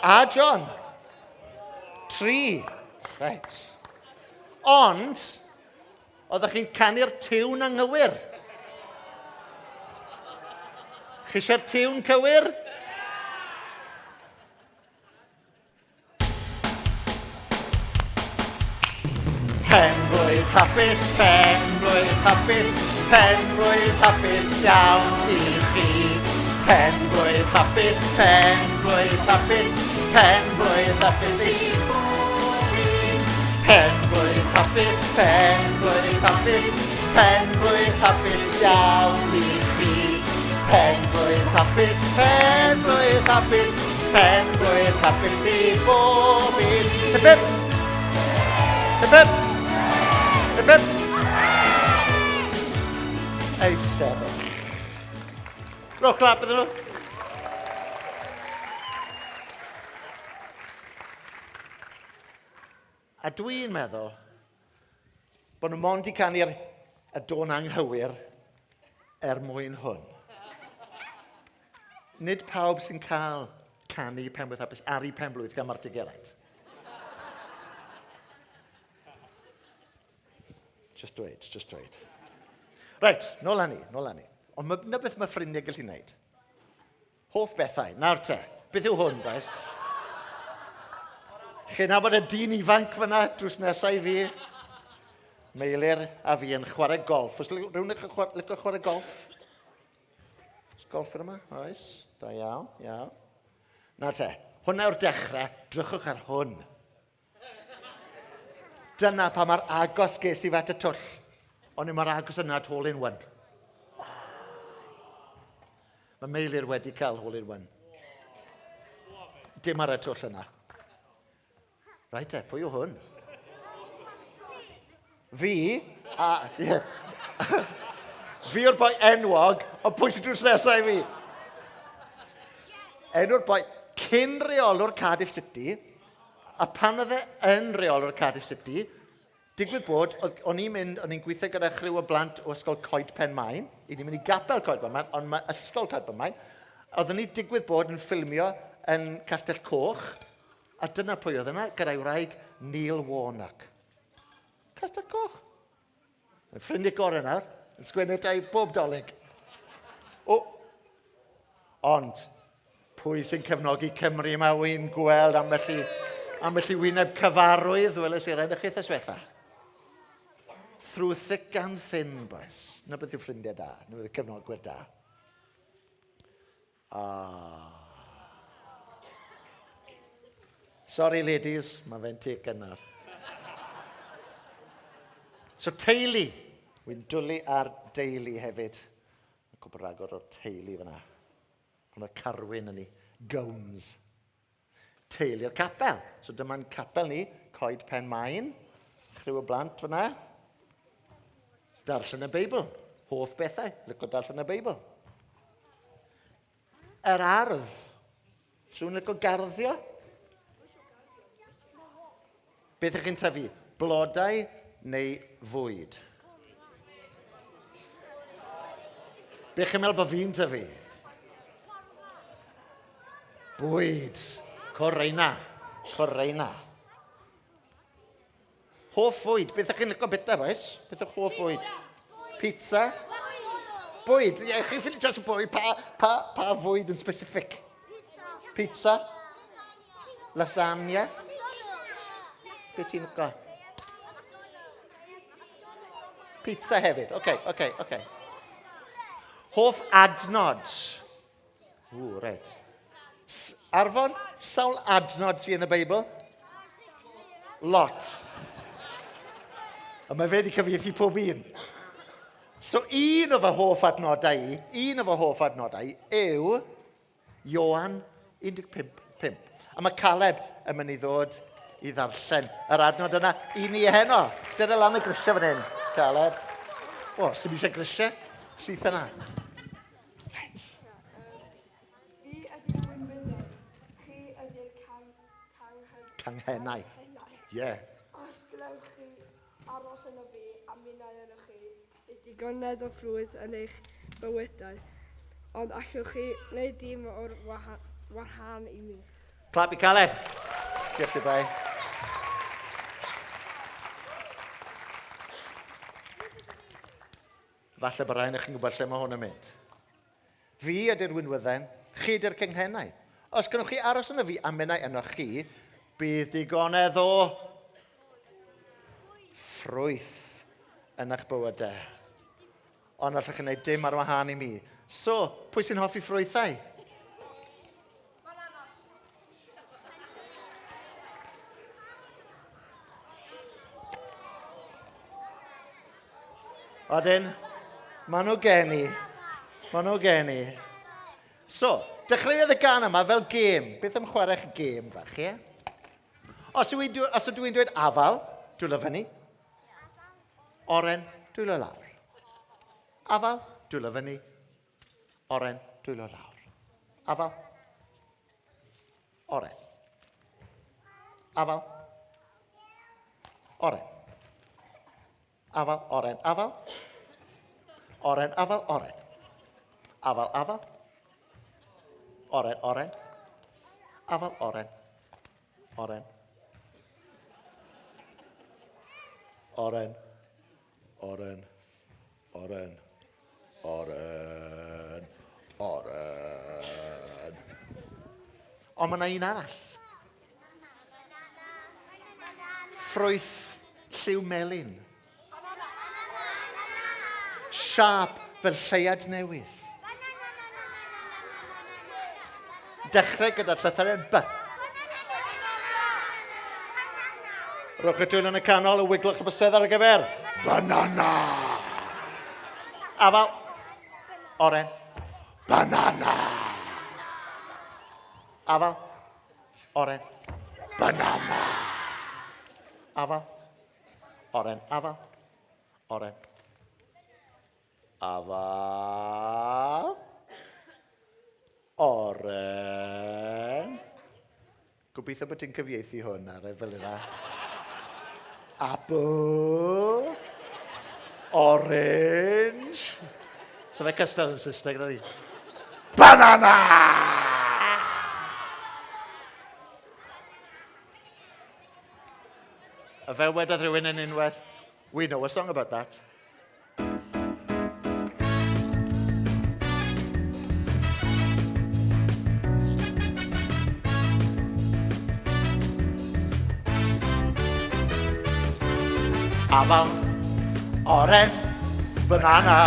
[SPEAKER 6] A John. 3. Reit. Ond, oeddech chi'n canu'r tiwn anghywir. Chi eisiau'r tiwn cywir? Penblwydd hapus, penblwydd hapus, penblwydd hapus iawn i chi. Penblwydd hapus, Penblwydd hapus i bob un. Penblwydd hapus, penblwydd hapus, penblwydd hapus iawn i chi. Penblwydd hapus, penblwydd hapus, penblwydd hapus i bob un. Hip hip! Hip hip! Hip hip! Eisteddfod. Rowch clap iddyn nhw. A dwi'n meddwl bod nhw mond i canu'r y don anghywir mwyn hwn. Nid pawb sy'n cael canu penblwydd hapus ar ei penblwydd gan Martin Geraint. Just dweud. Reit, nôl â ni. Ond na beth mae ffrindiau gallu gwneud. Hoff bethau. Nawr te, beth yw hwn, boes? Chi'n nabod y dyn ifanc fyna, drws nesau i fi. Meilir a fi yn chwarae golf. Oes rhywun yn licio chwarae golf? Oes golf yma? Oes. Da iawn. Nawr te, hwnna yw'r dechrau, drychwch ar hwn. Dyna pa mae'r agos ges i fet y twll. Ond mae'r agos yna at hole-in-one. Mae Meilir wedi cael hole-in-one. Dim ar y twll yna. Rai te, pwy yw hwn? Fi, fi o'r boi enwog, ond pwy sy'n drws nesaf i fi? Enw'r boi cyn reolwr Cardiff City, a pan oedd e yn reolwr Cardiff City, digwydd bod, o'n i'n gweithio gyda chlyw o blant o ysgol Coed Penmaen, i ni'n mynd i gapel Coed Penmaen, ond mae ysgol Coed Penmaen, oedden ni digwydd bod yn ffilmio yn Castell Coch, a dyna pwy oedd yna, gyda'i wraig Neil Warnock. Castell Coch. Mae'n ffrindiau gorau nawr, yn sgwennu dau bob dolyg. Ond, pwy sy'n cefnogi Cymru yma wy'n gweld ambell i wyneb cyfarwydd, weles i'r edrych eithaf swetha. Through thick and thin, boes. Na beth yw ffrindiau da, na beth yw cefnogwyr da. Sorry, ladies, mae fe'n taken nawr. So, teulu. Wy'n dwlu ar deulu hefyd. Mae'n cwbl ragor o'r teulu fyna. Hwna'r carwyn yn ni. Gowns. Teulu'r capel. So, dyma'n capel ni. Coed Penmaen. Chryw o blant fyna. Darllen y Beibl. Hoff bethau. Licio darllen y Beibl. Yr ardd. Swn licio garddio. Beth ych chi'n tyfu? Blodau neu fwyd? Beth chi'n meddwl bod fi'n tyfu? Bwyd. Correina. Hoff fwyd. Beth ych chi'n licio bita, boes? Beth ych hoff fwyd? Pizza? Bwyd. Ie, chi'n ffili just bwyd. Pa fwyd yn specific? Pizza? Lasagna? Beth ti'n licio? Pizza hefyd. Okay. Hoff adnod. Reit. Arfon, sawl adnod sy'n yn y Beibl? Lot. A mae fe wedi cyfieithu pob un. So, un o fy hoff adnodau yw Ioan 15:5. A mae Caleb yn mynd i ddod i ddarllen yr adnod yna i ni heno. Dyna lan y grisiau fan hyn, Caleb. Sy'n eisiau grisiau? Syth yna. Right.
[SPEAKER 5] Fi ydy Gwynfyddin. Chi ydy
[SPEAKER 6] Canghennau. Ie.
[SPEAKER 5] Os glywch chi aros yno fi a minnau yno chi i digonedd o ffrwydd yn eich bywydau, ond allwch chi wneud dim o'r warhan i mi.
[SPEAKER 6] Clap i Caleb. Diolch ti bai. Falle bod rhaid i chi'n gwybod lle mae hwn yn mynd. Fi ydy'r Wynwyddau, chi ydy'r Cynghennau. Os gynnwch chi aros yno fi a minnau yno chi, bydd digonedd o ffrwyth yn eich bywydau. Ond allwch chi'n gwneud dim ar wahân i mi. So, pwy sy'n hoffi ffrwythau? Odyn, maen nhw gen i. So, dechreuodd y gan yma fel gêm. Beth am chwarae'ch gêm fach, ie? Os ydw i'n dweud afal, dwylo fyny. Oren, dwylo lawr. Afal, dwylo fyny. Oren, dwylo lawr. Afal. Oren. Afal. Oren. Afal, oren, afal. Oren, afal, oren. Afal, afal. Oren, oren. Afal, oren. Oren. Oren. Oren. Oren. Oren. Oren. Ond mae yna un arall. Ffrwyth lliw melyn. Siap fel lleiad newydd. Dechrau gyda'r llythyren B. Rhowch y dwylo yn y canol y wiglwch y bysedd ar y gyfer. Banana. Afal. Oren. Banana. Afal. Oren. Banana. Afal. Oren. Afal. Oren. Afal. Oren. Gobeithio bod ti'n cyfieithu hwn ar y fel yna. Apple. Orange. So fe cystod yn Saesneg na di. Banana! A fel wedodd rhywun yn unwaith, we know a song about that. Afal, oren, banana.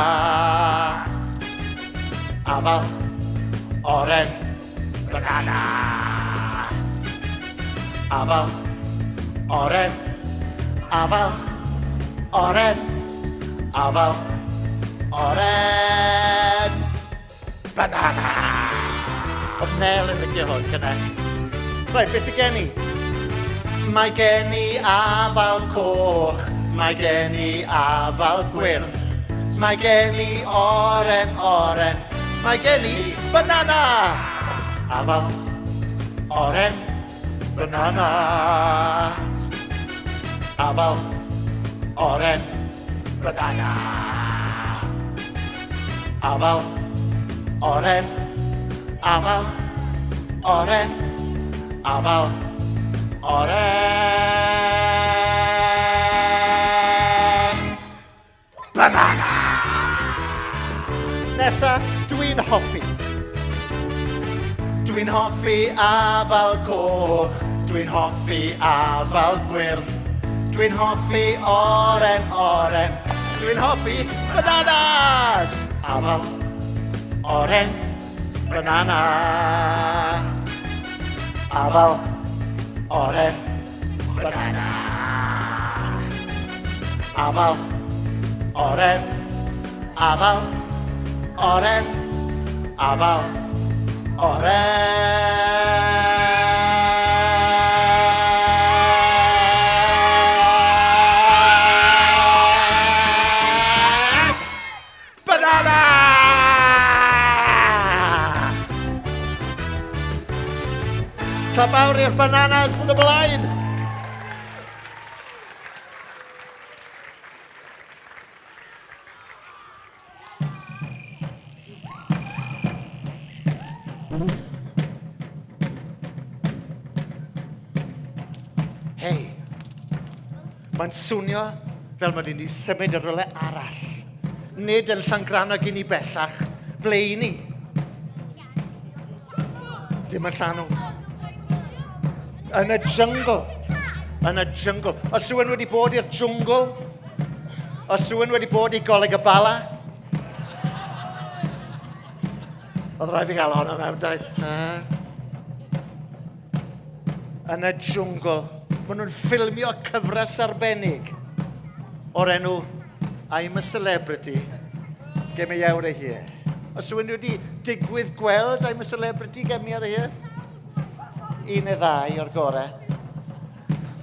[SPEAKER 6] Afal, oren, banana. Afal, oren, afal, oren, afal, oren, banana. Oedd Nel yn licio hwn, cynna. Rhaid, beth sy'n gen i? Mae gen i afal coch. Mae gen i afal gwyrdd. Mae gen i oren, oren. Mae gen i banana. Afal, oren, banana. Afal, oren, banana. Afal, oren, afal, oren, afal, oren. Banana! Nesa, dwi'n hoffi. Dwi'n hoffi afal coch. Dwi'n hoffi afal gwyrdd. Dwi'n hoffi oren, oren. Dwi'n hoffi bananas! Afal, oren, banana. Afal, oren, banana. Afal, oren, afal, oren, afal, oren. Banana! Clap awr i'r bananas yn y blaen. Hei, mae'n swnio fel mod i'n symud y rywle arall. Nid yn Llangranog i ni bellach, ble i ni. Dim yn Llanw. Yn y jungle. Yn y jungle. Os rhywun wedi bod i'r jungl? Os rhywun wedi bod i Goleg y Bala? Oedd rhaid fi gael hwnna mewn daeth. Yn y jungl. Maen nhw'n ffilmio cyfres arbennig o'r enw I'm a celebrity. Get me out of here. Os yw'n wedi digwydd gweld I'm a celebrity, get me out of here. Un neu ddau o'r gorau.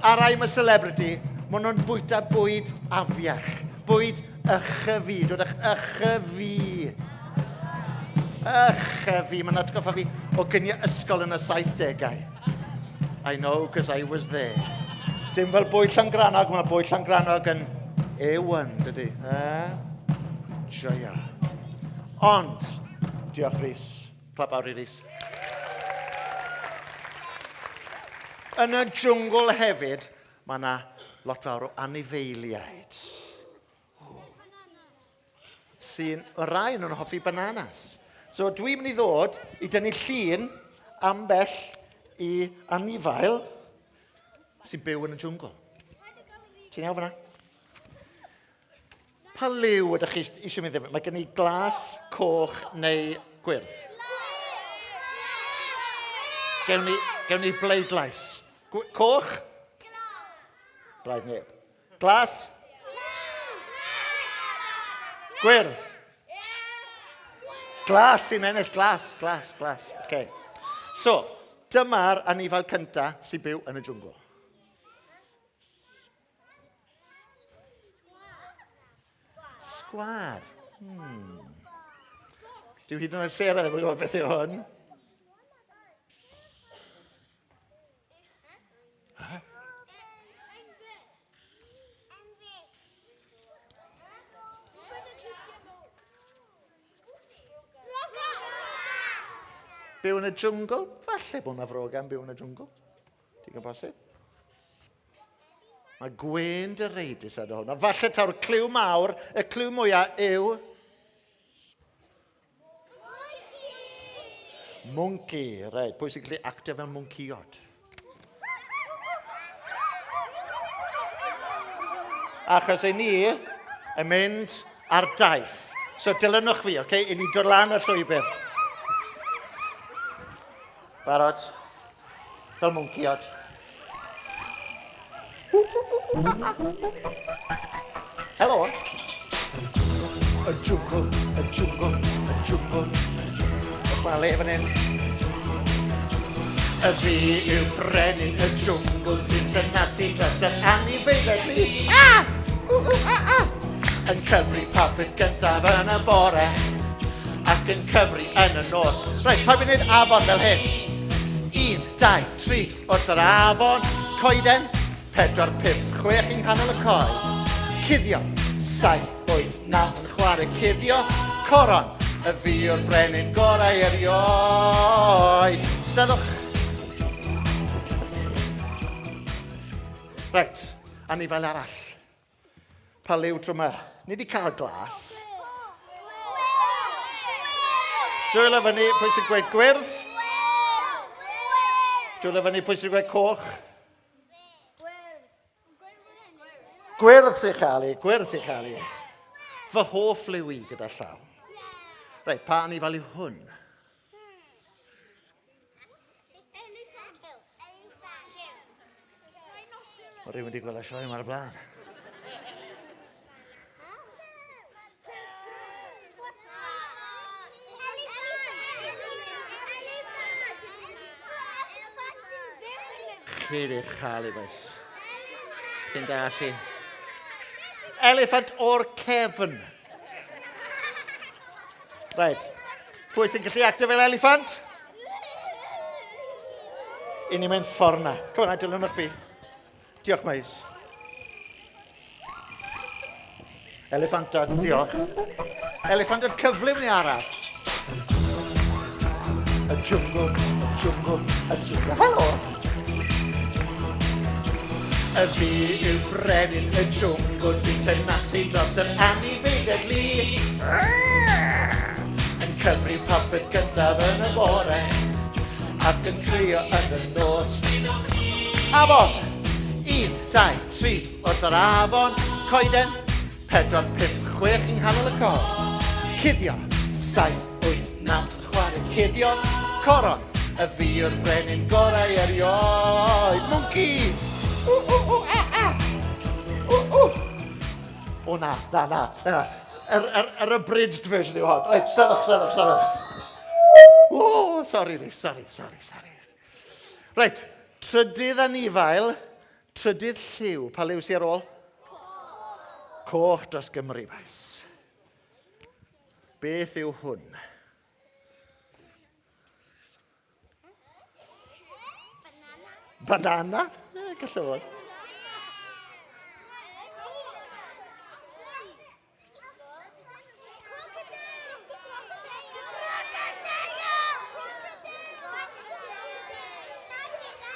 [SPEAKER 6] Ar I'm a celebrity, maen nhw'n bwyta bwyd afiach. Bwyd ychyfu. Dod ychyfu. Ychyfu. Mae'n atgoffa fi o gyniau ysgol yn y 70au. I know, because I was there. Dim fel bwyd Llangrannog, mae bwyd Llangrannog yn A1, dydy. Joia. Ond, diolch Rhys. Clap awr i Rhys. Yn y jwngl hefyd, mae yna lot fawr o anifeiliaid. Sy'n rai nhw'n hoffi bananas. So dwi'n mynd i ddod i dynnu llun ambell i anifail sy'n byw yn y jwngl. Ti'n iawn fyna? Pa liw ydych chi eisiau mynd ddefnyddio? Mae gen i glas, coch neu gwyrdd. Gewn ni bleidlais. Coch? Blaid neb. Glas? Gwyrdd? Glas sy'n ennill, glas. Okay. So, dyma'r anifail cyntaf sy'n byw yn y jwngl. Sgwar. Dwi'n hyd yn oed Sarah ddim yn gwybod beth yw hwn. Byw yn y jwngl? Falle bod yna frogan byw yn y jwngl. Ti'n gwybod bosib? Mae gwyn dy reidus ar hwn. A falle taw'r cliw mawr, y cliw mwyaf yw... Monkey. Right, pwy sy'n gallu actio fel monkeyod? Achos ei ni yn mynd ar daith. So dilynwch fi, okay? I ni dod lan y llwybr. Barod. Fel monkeyod. Helo. Y jwngl. Mae le fan hyn. Y fi yw brenin y jwngl sy'n dynasu dros yr anifeiliaid ni. Yn cyfri papur gyntaf yn y bore ac yn cyfri yn y nos. Reit, pa fi'n neud afon fel hyn? 1, 2, 3, wrth yr afon, coeden, 4, 5, 6 yng nghanol y coed. Cuddio, 7, 8, 9 yn chwarae cuddio, coron, y fi o'r brenin gorau erioed. Stadwch. Reit, anifail arall. Pa liw drwmer. Ni wedi cael glas. Dwylo fyny, pwy sy'n gweud gwyrdd? Dwylo fyny, pwy sy'n gweud coch? Gwyrdd sy'n chael i. Fy hoff liw i gyda llaw. Reit, pa anifail yw hwn? Mae rhywun wedi gweld y sioe yma'r blaen. Chyd eich chael i fes. Chi'n gallu. Elephant o'r cefn. Right. Pwy sy'n gallu actio fel elephant? I ni mynd ffordd na. Come on, dilynwch fi. Diolch, Maes. Elephantod, diolch. Elephantod cyflym ni arall. Y jwngl. Helo! Y fi yw brenin y jwngl sy'n tenasu dros yr anifeiliaid li. Yn cyfri papur gyntaf yn y bore ac yn crio yn y nos. Afon! 1, 2, 3 wrth yr afon, coeden, 4, 5, 6 yng nghanol y coed. Cuddio, 7, 8, 9 chwarae cuddio, coron, y fi yw'r brenin gorau erioed. Monkey! O na. Abridged version yw hon. Reit, stedwch. O, sorry. Reit, trydydd anifail, trydydd lliw. Pa liw sy'n ar ôl? Coch dros Gymru, bais. Beth yw hwn? Banana? Gallu fod.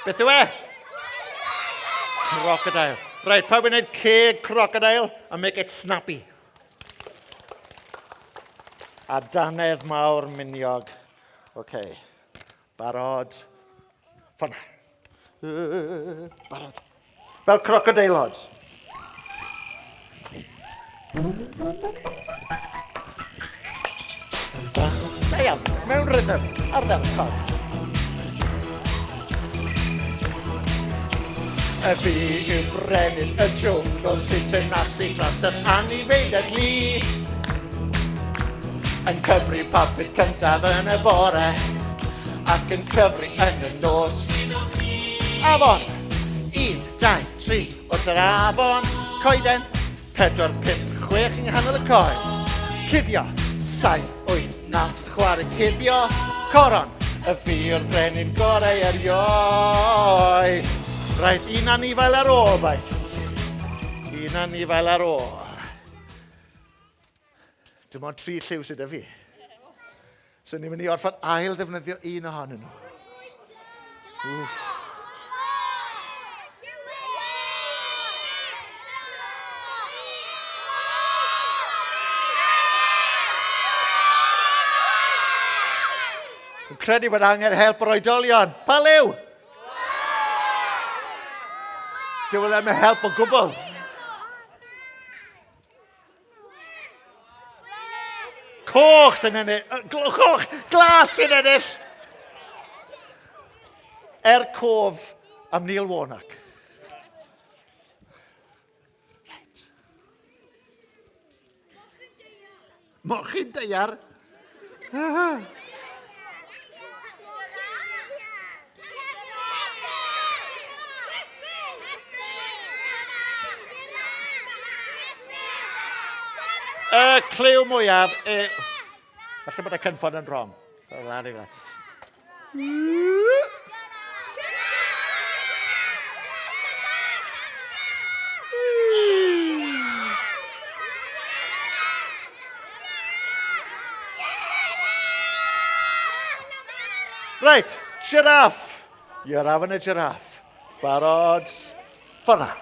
[SPEAKER 6] Beth yw e? Crocodile. Right, pawb yn gwneud ceg crocodile and make it snappy. A danedd mawr miniog. OK. Barod. Ffona. Barod. Fel crocodile hod. Da iawn, mewn rhythm. Ar ddel cod. Y fi yw brenin y jwngl sy'n tenasu dros yr anifeiliaid lu. Yn cyfri papur cyntaf yn y bore ac yn cyfri yn y nos. Afon, 1, 2, 3, wrth yr afon, coeden, 4, 5, 6 yng nghanol y coed. Cuddio, 7, 8, 9, chwarae cuddio, coron, y fi yw'r brenin gorau erioed. Rhaid, un anifail ar ôl, bais. Un anifail ar ôl. Dim ond 3 lliw sydd y fi. So ni'n mynd i orffan ail ddefnyddio un ohonyn nhw. Dwi'n credu bod angen help yr oedolion. Pa liw? Dwi'n ddim yn help o gwbl. Coch sy'n ennill. Coch, glas sy'n ennill. Cof am Neil Warnock. Mochyn deiar. Y cliw mwyaf, falle bod y cynffon yn wrong. Right, giraffe. You're having a giraffe. Barod. Ffona.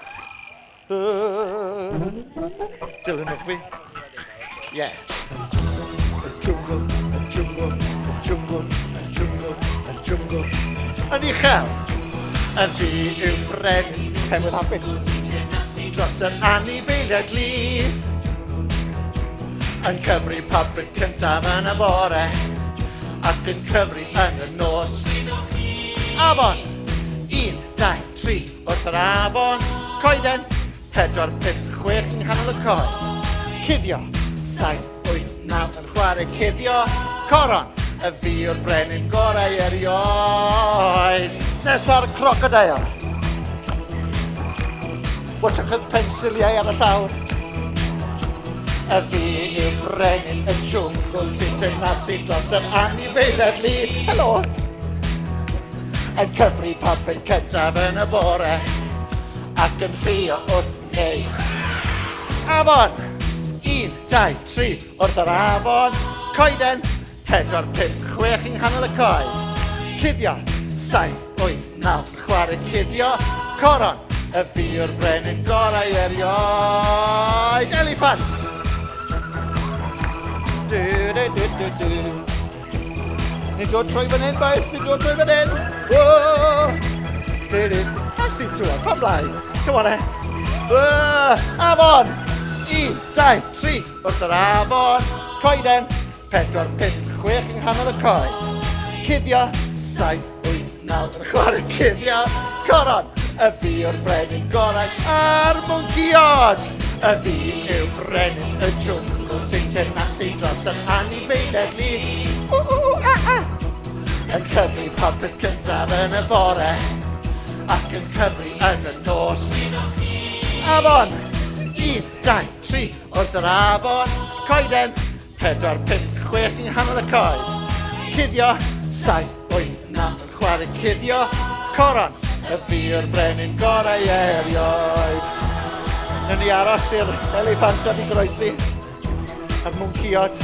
[SPEAKER 6] Dilynwch fi. Yeah. Jungle. Yn uchel, y fi yw brenin cenwydd hapus dros yr anifeiliaid lu. Yn cyfri papur cyntaf yn y bore ac yn cyfri yn y nos. Afon, 1, 2, 3 wrth yr afon, coeden, 4, 5, 6 yng nghanol y coed. Cuddio, 7, 8, 9 yn chwarae cuddio, coron, y fi yw'r brenin gorau erioed. Nesa'r crocodile. Watchwch y pensiliau ar y llawr. Y fi yw'r brenin y jwngl sy'n tenasu dros yr anifeiliaid lu. Helo! Yn cyfri papur cyntaf yn y bore ac yn ffio wrth wneud. Afon! 1, 2, 3 wrth yr afon, coeden, 4, 5, 6 yng nghanol y coed. Cuddio, 7, 8, 9, chwarae cuddio, coron, y fi yw'r brenin gorau erioed. Elephant! Ni'n dod trwy fan hyn, boys, ni'n dod trwy fan hyn. Asi trwy, pa blaen? Come on, Afon! 1, 2, 3 wrth yr afon, coeden, 4, 5, 6 yng nghanol y coed. Cuddio, 7, 8, 9 yn chwarae cuddio, coron, y fi yw'r brenin gorau a'r mwnciod. Y fi yw brenin y jwngl sy'n teyrnasu dros yr anifeiliaid ni. Yn cyfri popeth cyntaf yn y bore ac yn cyfri yn y nos. Afon! 1, 2, 3 wrth yr afon. Coeden 4, 5, 6 yng nghanol y coed. Cuddio 7, 8, 9 chwarae cuddio. Coron y fi yw'r brenin gorau erioed. Nw'n ni aros i'r eliffantod i groesi a'r mwnciod.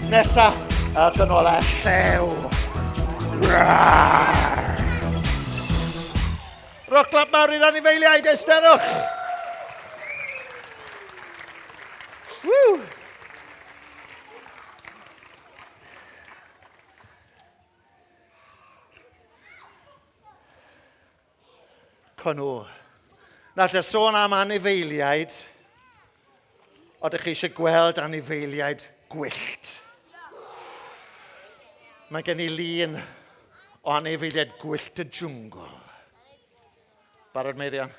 [SPEAKER 6] Nesa at yn ola llew. Roc clap mawr i'r anifeiliaid, esterwch! Woo! Conw. Nawr te sôn am anifeiliaid, oeddech chi eisiau gweld anifeiliaid gwyllt. Mae gen i lun o anifeiliaid gwyllt y jwngl. Barod Meirion?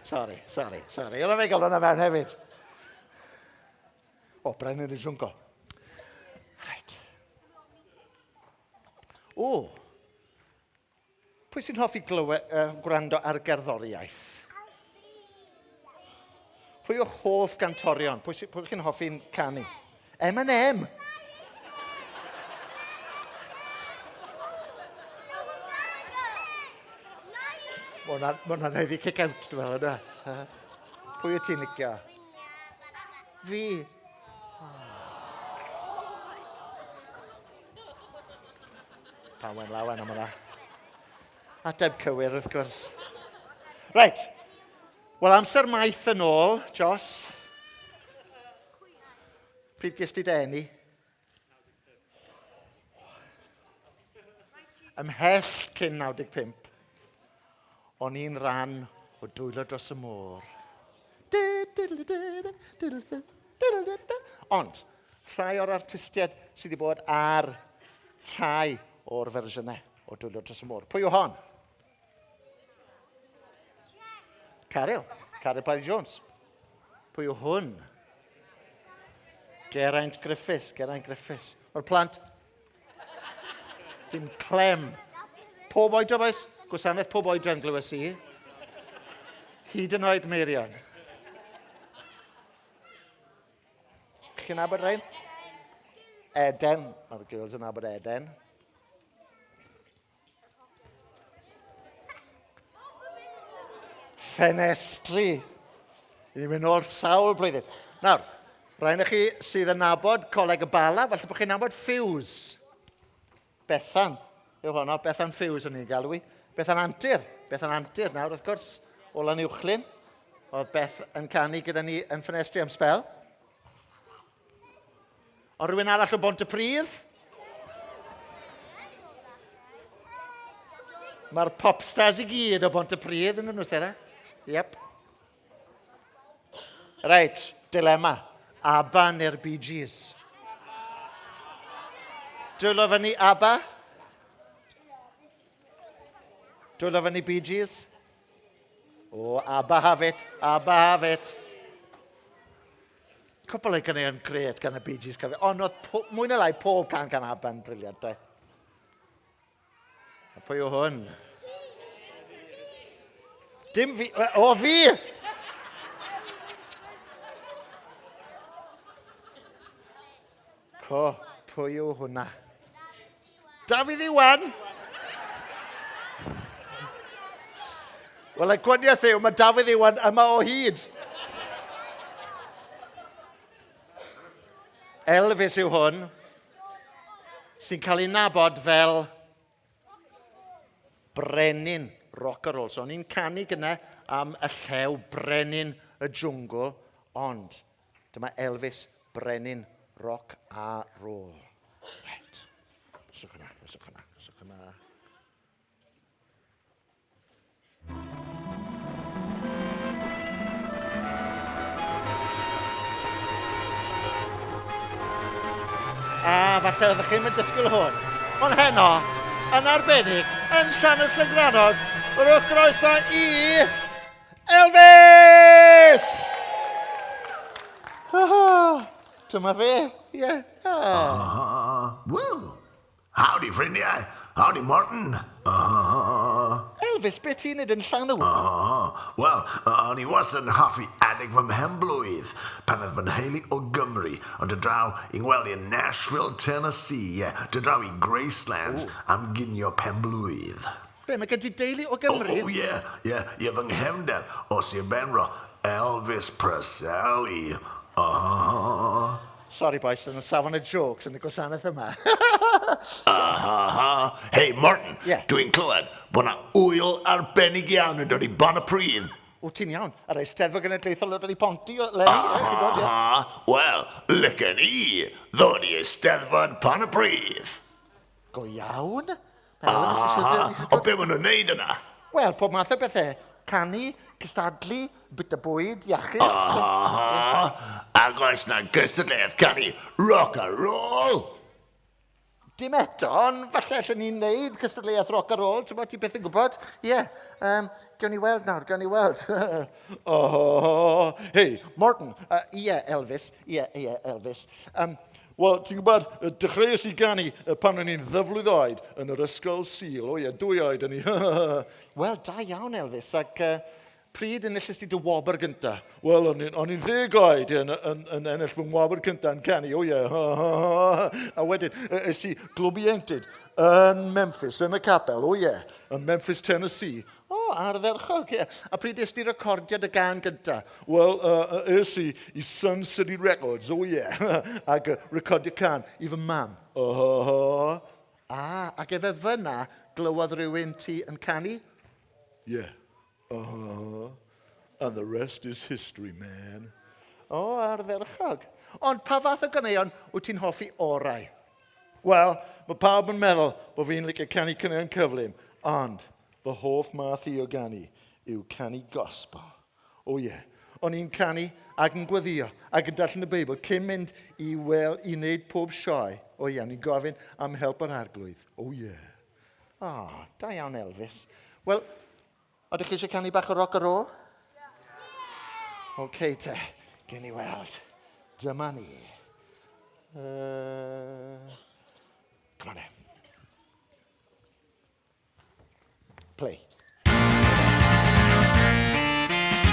[SPEAKER 6] Sorry. Yna fe gael hwnna mewn hefyd. O, brenin y jwngl. Reit. O. Pwy sy'n hoffi gwrando ar gerddoriaeth? Pwy yw hoff gantorion? Pwy chi'n hoffi'n canu? M&M. Mae hwnna'n heddi kick-out, dwi'n meddwl, yna. Pwy yw ti'n licio? Fi. Pawen lawen am hwnna. Ateb cywir, wrth gwrs. Reit. Wel, amser maith yn ôl, Jos. Pryd gys ti denu? Ymhell cyn 95. O'n i'n rhan o dwylo dros y môr. Ond, rhai o'r artistiaid sydd wedi bod ar rhai o'r fersiynau o dwylo dros y môr. Pwy yw hon? Caryl Parry Jones. Pwy yw hwn? Geraint Griffiths. O'r plant? Dim clem. Pob oedran, boes? Gwasanaeth pob oedran glywes i. Hyd yn oed Meirion. Chi'n nabod rhain? Eden. Mae'r girls yn nabod Eden. Ffenestri. Ni'n mynd o'r sawl blwyddyn. Nawr, rhain chi sydd yn nabod Coleg y Bala, falle bod chi'n nabod Ffiws. Bethan. Yw hwnna, Bethan Ffiws yn ei galw i. Bethan Antur nawr, wrth gwrs. Olan Uwchlyn. Oedd Beth yn canu gyda ni yn ffenestri am sbel. Ond rhywun arall o Bontypridd? Mae'r popstars i gyd o Bontypridd yn nhw, Sarah. Yep. Reit, dilemma. ABBA neu'r Bee Gees? Dwylo fyny ABBA? Dwylo fyny Bee Gees? O, ABBA hafyd. Cwpl ei gynnu yn gred gan y Bee Gees cyfyd. Ond oedd mwy na lai pob can gan ABBA yn briliant, dwi. A pwy o hwn? Dim fi. O, fi! Pwy yw hwnna? Dafydd Iwan! Wel, y gwaniaeth yw, mae Dafydd Iwan yma o hyd. Elvis yw hwn, sy'n cael ei nabod fel brenin rock and roll. So, ni'n canu gyda am y llew brenin y jwngl, ond dyma Elvis brenin rock a roll. Right. Swch hwnna. A falle oeddech chi'n mynd dysgu hwn. Ond heno, yn arbennig yn Llanw Llyngranog, rwch groeso i Elvis! Dyma fe, ie.
[SPEAKER 7] Well, howdy, ffrindiau. Howdy, Martin.
[SPEAKER 6] Elvis, beth ti'n neud yn Llanw?
[SPEAKER 7] Wel, o'n i wastad yn hoffi adeg fy mhen blwydd pan oedd fy nheulu o Gymru ond draw i ngweld i Nashville, Tennessee, draw i Gracelands am ginio pen blwydd.
[SPEAKER 6] Be, mae gen ti deulu o Gymru?
[SPEAKER 7] Ie, fy nghefnder o Sir Benro, Elvis Presley.
[SPEAKER 6] Sorry, boys, yn y safon y jokes yn y gwasanaeth yma.
[SPEAKER 7] Hey, Martin,
[SPEAKER 6] Dwi'n
[SPEAKER 7] clywed bod na wyl arbennig iawn yn dod i bon y pridd.
[SPEAKER 6] Ti'n iawn? Ar Eisteddfod Genedlaethol yn dod i Ponti o Lenny?
[SPEAKER 7] Wel, lyca ni, ddod i Eisteddfod bon y pridd.
[SPEAKER 6] Go iawn?
[SPEAKER 7] O be maen nhw'n neud yna?
[SPEAKER 6] Wel, pob math o bethau. Canu, cystadlu, bit o bwyd, iachus.
[SPEAKER 7] Ac oes na gystadleuaeth canu rock and roll?
[SPEAKER 6] Dim eto, ond falle allan ni'n neud cystadleuaeth rock and roll, ti'n bod ti beth yn gwybod? Gawn ni weld nawr, gawn ni weld. Hey, Martin, Elvis, Elvis. Wel, ti'n gwybod, dechreuais i ganu pan o'n i'n ddyflwydd oed yn yr ysgol Sul. 2 oed yn i. Wel, da iawn, Elvis, ac pryd enillus ti dy wobr gynta? Wel, o'n i'n 10 oed yn ennill fy wobr gynta yn canu, A wedyn, es i glwbientud yn Memphis, yn y capel, yn Memphis, Tennessee. Ardderchog, A pryd es ti recordiad y gan gynta? Wel, es i Sun City Records, Ac recordio can i fy mam. Ac efe fyna glywodd rhywun ti yn canu? And the rest is history, man. Ardderchog. Ond pa fath o ganeuon wyt ti'n hoffi orau? Wel, mae pawb yn meddwl bod fi'n licio canu caneuon cyflym, ond fy hoff math i o ganu yw canu gospel. O'n i'n canu ac yn gweddio ac yn darllen y Beibl cyn mynd i wneud pob sioe. Ni'n gofyn am help yr arglwydd. Da iawn, Elvis. Wel, ydych chi eisiau canu bach o rock and roll? Oce, te. Gen i weld. Dyma ni. Come on then. Play.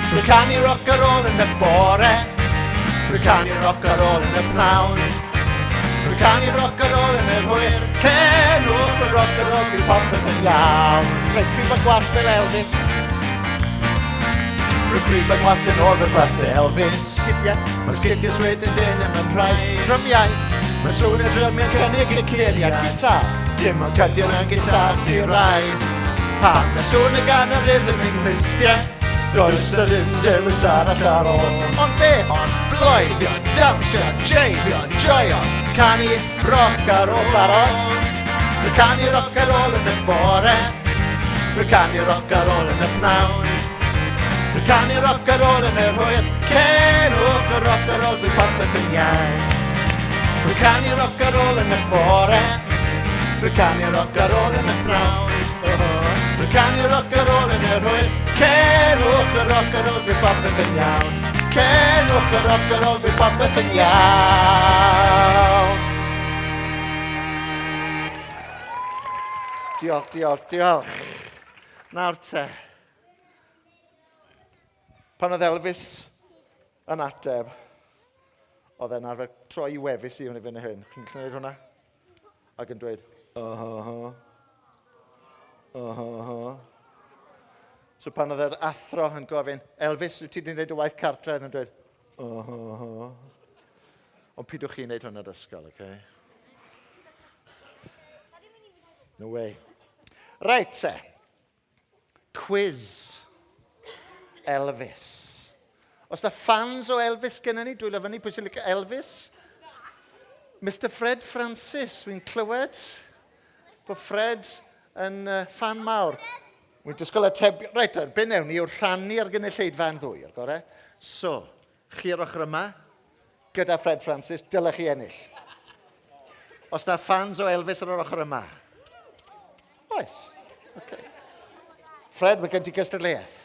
[SPEAKER 6] Rwy'n canu rock and roll yn y bore. Rwy'n canu rock and roll yn y pnawn. Rwy'n canu rock and roll yn y hwyr. Cenwch y rock and roll i popeth yn iawn. Rwy'n prif o gwallt fel Elvis. Rwy'n prif o gwallt yn ôl fel gwallt Elvis. Mae'r sgidiau swyd yn dyn yn rhai drymiau. Mae sŵn y drymiau'n cynnig y ceiriad gitar. Dim ond cadio yn gitar ti raid. Pan y sŵn y gan y rhythm yn Christian, does dy ddim dewis arall ar ôl. Ond be? Ond bloeddio, dawnsio, jeifio, joio, canu rock ar ôl barod. Rwy'n canu rock ar ôl yn y bore. Rwy'n canu rock ar ôl yn y pnawn. Rwy'n canu rock ar ôl yn y hwyr. Cenwch y rock ar ôl fi popeth yn iawn. Rwy'n canu rock ar ôl yn y bore. Rwy'n canu rock ar ôl yn y pnawn. Rwy'n canu rock and roll yn yr hwyr. Cenwch y rock and roll fi popeth yn iawn. Cenwch y rock and roll fi popeth yn iawn. Diolch. Nawr te. Pan oedd Elvis yn ateb, oedd e'n arfer troi i wefus i hwn i fyny hyn. Chi'n gallu gwneud hwnna? Ac yn dweud, So pan oedd yr athro yn gofyn, Elvis, wyt ti wedi gwneud y waith cartre? Yn dweud, Ond pidwch chi'n gwneud hwnna'r ysgol, okay? No way. Right, te. Quiz. Elvis. Os da fans o Elvis gennym ni, dwi'n lyfynnu pwy sy'n licio Elvis? Mr Ffrwd Francis, wy'n clywed bod Fred yn fan mawr. Wy'n disgwyl atebio. Reit, be newn ni yw'r rhannu ar gynulleidfa yn ddwyr, gore? So, chi ar ochr yma, gyda Ffrwd Francis, dylech chi ennill. Os da fans o Elvis ar yr ochr yma. Oes. Okay. Ffred, mae gen ti gystadleuaeth.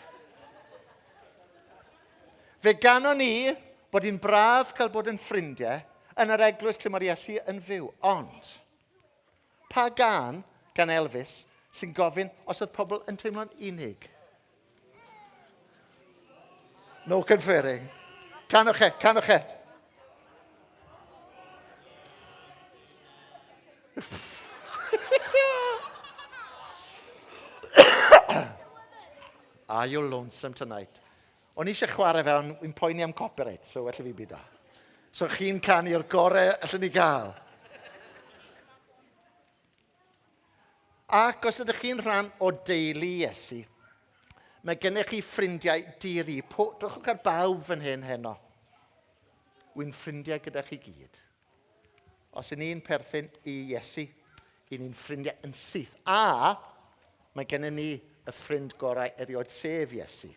[SPEAKER 6] Fe ganon ni bod hi'n braf cael bod yn ffrindiau yn yr eglwys lle mae'r Iesu yn fyw. Ond, pa gan Elvis sy'n gofyn os oedd pobl yn teimlo'n unig? No conferring. Canwch e. Are you lonesome tonight? O'n eisiau chwarae fe, ond wy'n poeni am copyright, so well fi byd o. So chi'n canu'r gorau allan ni gael. Ac os ydych chi'n rhan o deulu Iesu, mae gennych chi ffrindiau diri. Drwchwch ar bawb fan hyn heno. Wy'n ffrindiau gyda chi gyd. Os y'n ni'n perthyn i Iesu, y'n ni'n ffrindiau yn syth. A mae gennym ni y ffrind gorau erioed sef Iesu.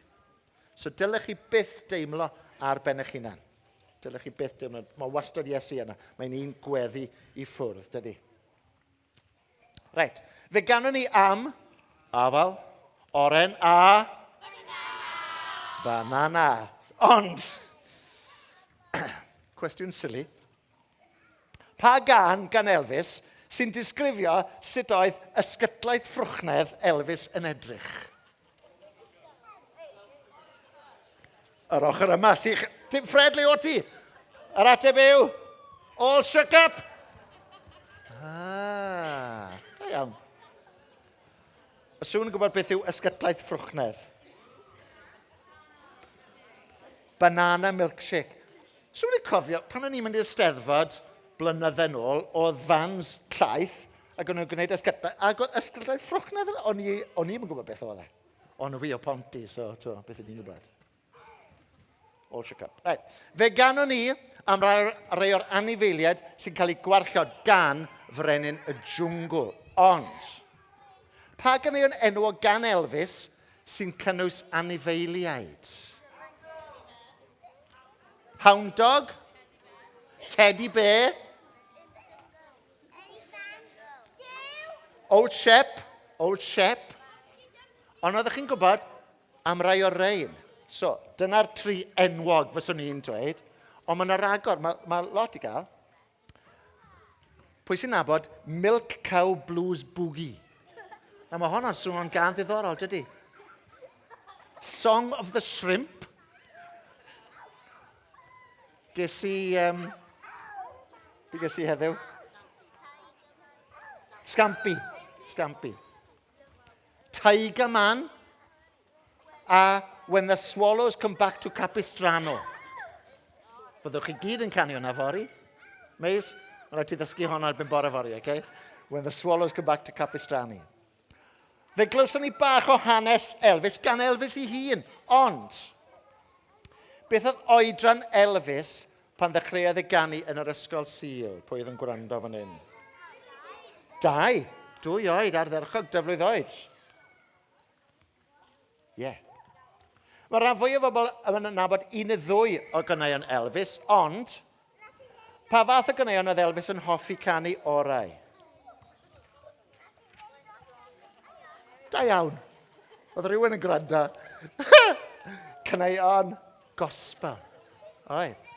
[SPEAKER 6] So dylech chi byth deimlo ar ben eich hunan. Dylech chi byth deimlo, mae wastad Iesu yna. Mae'n un gweddi i ffwrdd, dydy. Reit, fe ganon ni am, afal, oren a banana. Ond, cwestiwn silly, pa gan Elvis sy'n disgrifio sut oedd ysgytlaeth ffrwchnedd Elvis yn edrych? Yr ochr yma, Ffrwd, le o ti? Yr ateb yw, all shook up. Da iawn. Os yw'n gwybod beth yw ysgytlaeth ffrwchnedd? Banana milkshake. Os yw'n cofio, pan o'n i'n mynd i'r Steddfod blynydde nôl, oedd fans llaeth, ac o'n nhw'n gwneud ysgytlaeth. Ac oedd ysgytlaeth ffrwchnedd, o'n i'n gwybod beth oedd e. Ond fi o Ponty, so beth ydyn ni'n gwybod. All shook up. Right. Fe ganon ni am rai o'r anifeiliaid sy'n cael ei gwarchod gan frenin y jwngl. Ond, pa ganeuon enw o gan Elvis sy'n cynnwys anifeiliaid? Hound dog? Teddy bear? Old Shep? Ond oeddech chi'n gwybod am rai o'r rein. So, dyna'r 3 enwog fyswn i'n dweud. Ond mae'n ragor, mae lot i gael. Pwy sy'n nabod Milk Cow Blues Boogie? Na mae hwnna'n swnio'n gan ddiddorol, dydy? Song of the Shrimp? Ges i heddiw? Scampi. Tiger Man? A When the Swallows Come Back to Capistrano. Byddwch chi gyd yn canu hwnna fori. Meis, mae'n rhaid ti ddysgu hwnna erbyn bore fori, okay? When the Swallows Come Back to Capistrano. Fe glywson ni bach o hanes Elvis, gan Elvis ei hun. Ond, beth oedd oedran Elvis pan ddechreuodd ei ganu yn yr ysgol Sul? Pwy oedd yn gwrando fan hyn? 2 oed ardderchog, dyfrwydd oed. Ie. Mae rhan fwy o bobl yn nabod 1 neu 2 o ganeuon Elvis, ond pa fath o ganeuon oedd Elvis yn hoffi canu orau? Da iawn. Oedd rhywun yn gwrando. Caneuon gospel. Oedd.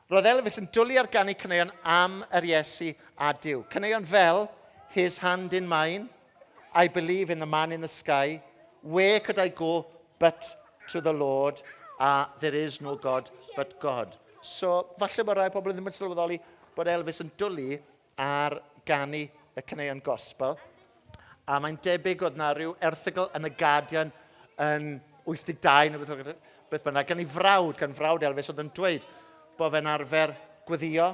[SPEAKER 6] Roedd Elvis yn dwlu ar ganu caneuon am yr Iesu a Duw. Caneuon fel His Hand in Mine, I Believe in the Man in the Sky, Where Could I Go but to the Lord, a There Is No God but God. So, falle bod rai pobl ddim yn sylweddoli bod Elvis yn dwlu ar ganu y caneuon gospel. A mae'n debyg oedd na rhyw erthygl yn y Guardian yn 82, neu beth bynnag, gan frawd Elvis oedd yn dweud bod fe'n arfer gweddio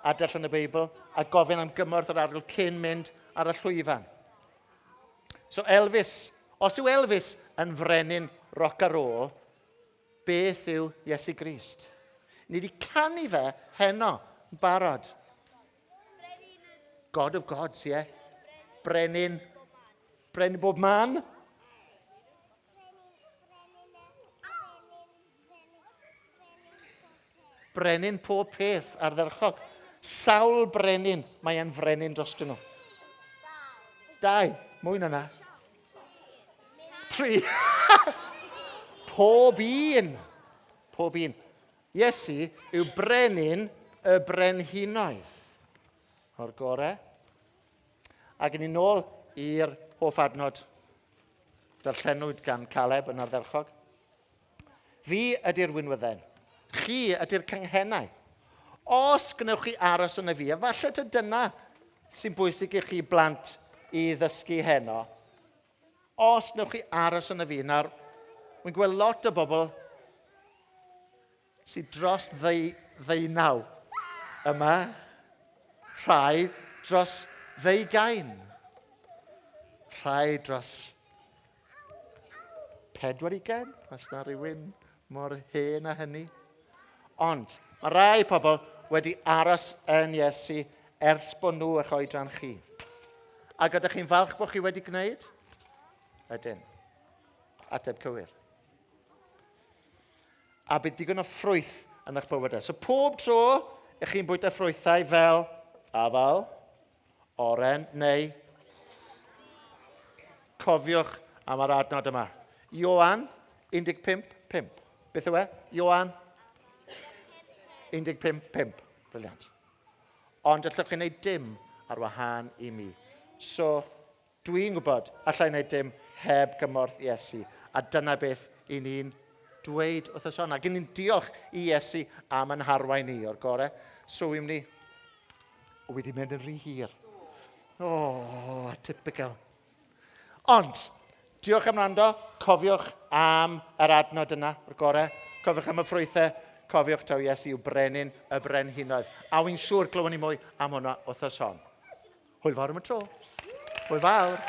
[SPEAKER 6] a darllen y Beibl a gofyn am gymorth yr arglwydd cyn mynd ar y llwyfan. So Elvis, os yw Elvis yn frenin rock a roll, beth yw Iesu Grist? Ni wedi canu fe heno yn barod. God of Gods, ie. Brenin bob man. Brenin pob peth ardderchog. Sawl brenin mae e'n frenin dros nhw. 2. Mwy na na. 3. Pob un. Pob un. Iesu yw brenin y brenhinoedd. O'r gorau. Ac yn ôl i'r hoff adnod darllenwyd gan Caleb yn ardderchog. Fi ydy'r wynwydden. Chi ydy'r cynghennau. Os gwnewch chi aros yna fi, a falle dyna sy'n bwysig i chi blant i ddysgu heno. Os gwnewch chi aros yna fi, nawr, wy'n gweld lot o bobl sy'n dros ddeunaw yma, rhai dros 20. Rhai dros 40, os na rhywun mor hen a hynny. Ond, mae rai pobl wedi aros yn Iesu ers bod nhw eich oedran chi. A ydych chi'n falch bod chi wedi gwneud? Ydyn. Ateb cywir. A bydd digon o ffrwyth yn eich bywydau. So pob tro ych chi'n bwyta ffrwythau fel afal, oren neu cofiwch am yr adnod yma. Ioan 15:5. Beth yw e? Ioan 15:5. Briliant. Ond allwch chi wneud dim ar wahân i mi. So, dwi'n gwybod, allai wneud dim heb gymorth Iesu. A dyna beth i ni'n dweud wrthos honna. Ac ni'n diolch i Iesu am yn harwain ni o'r gorau. So, wedi mynd yn rhy hir. Typical. Ond, diolch am rando. Cofiwch am yr adnod yna o'r gorau. Cofiwch am y ffrwythau. Cofiwch taw Iesu yw brenin y brenhinoedd. A wy'n siŵr glywon ni mwy am hwnna wrthos hon. Hwyl fawr am y tro. Hwyl fawr.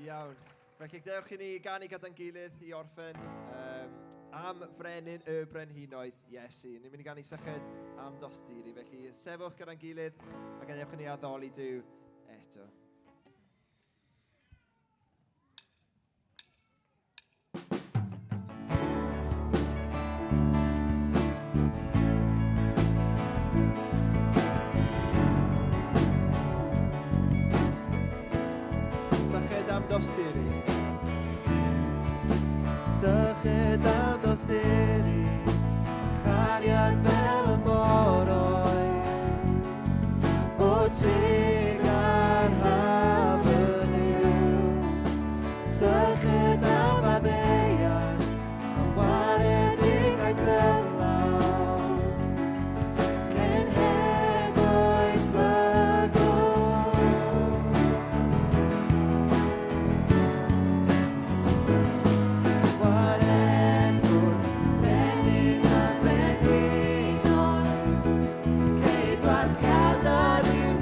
[SPEAKER 1] Iawn. Felly gdewch i ni ganu gyda'n gilydd i orffen am frenin y brenhinoedd Iesu. Ni'n mynd i ganu syched am dosturi. Felly sefwch gyda'n gilydd a gadewch i ni addoli Duw eto. Syched am dosturi. Syched am dosturi. Chariad fel y moroi. O teg ar hafn yw. Syched am addeiad. A waredig a'i gyrlaw. Cenhedloedd byddwn. Brenin a brenhinoedd, ceidwad cadar i'w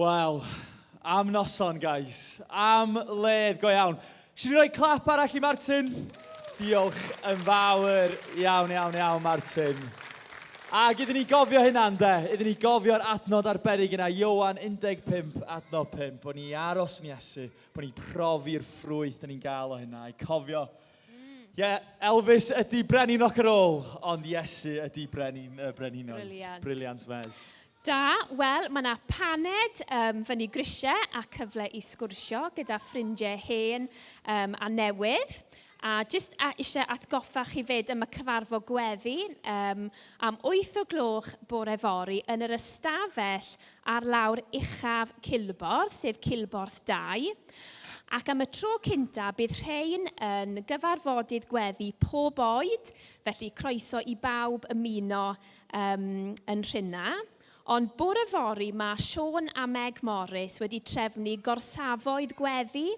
[SPEAKER 2] Wel, am noson, guys. Am ledd go iawn. Si'n rhoi clap arall i Martin? Diolch yn fawr iawn, Martin. A gydyn ni gofio hynna, de. Ydyn ni gofio'r adnod arbennig yna, Iowan 15, adnod 5, bod ni aros yn Iesu, bod ni profi'r ffrwyth da ni'n gael o hynna. I cofio, Elvis ydi brenin rock and roll, ond Iesu ydi brenin oedd. Briliant, Mez.
[SPEAKER 3] Da, wel, mae yna paned fyny grisiau a cyfle i sgwrsio gyda ffrindiau hen a newydd. A jyst eisiau atgoffa chi fyd am y cyfarfod gweddi am 8 o gloch bore fori yn yr ystafell ar lawr uchaf Cilborth, sef Cilborth 2. Ac am y tro cynta, bydd rhain yn gyfarfodydd gweddi pob oed, felly croeso i bawb ymuno yn Rhynna. Ond bore fori mae Siôn a Meg Morris wedi trefnu gorsafoedd gweddi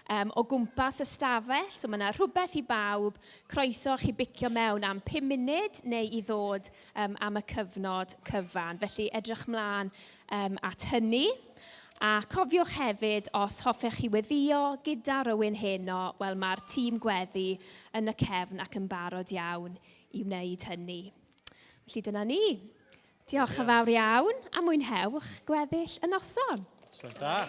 [SPEAKER 3] o gwmpas y stafell. So mae yna rhywbeth i bawb, croeso chi bicio mewn am 5 munud neu i ddod am y cyfnod cyfan. Felly edrych mlaen at hynny. A cofiwch hefyd, os hoffech chi weddio gyda rywun heno, wel mae'r tîm gweddi yn y cefn ac yn barod iawn i wneud hynny. Felly dyna ni. Diolch yn fawr iawn a mwynhewch gweddill y noson.
[SPEAKER 2] So da.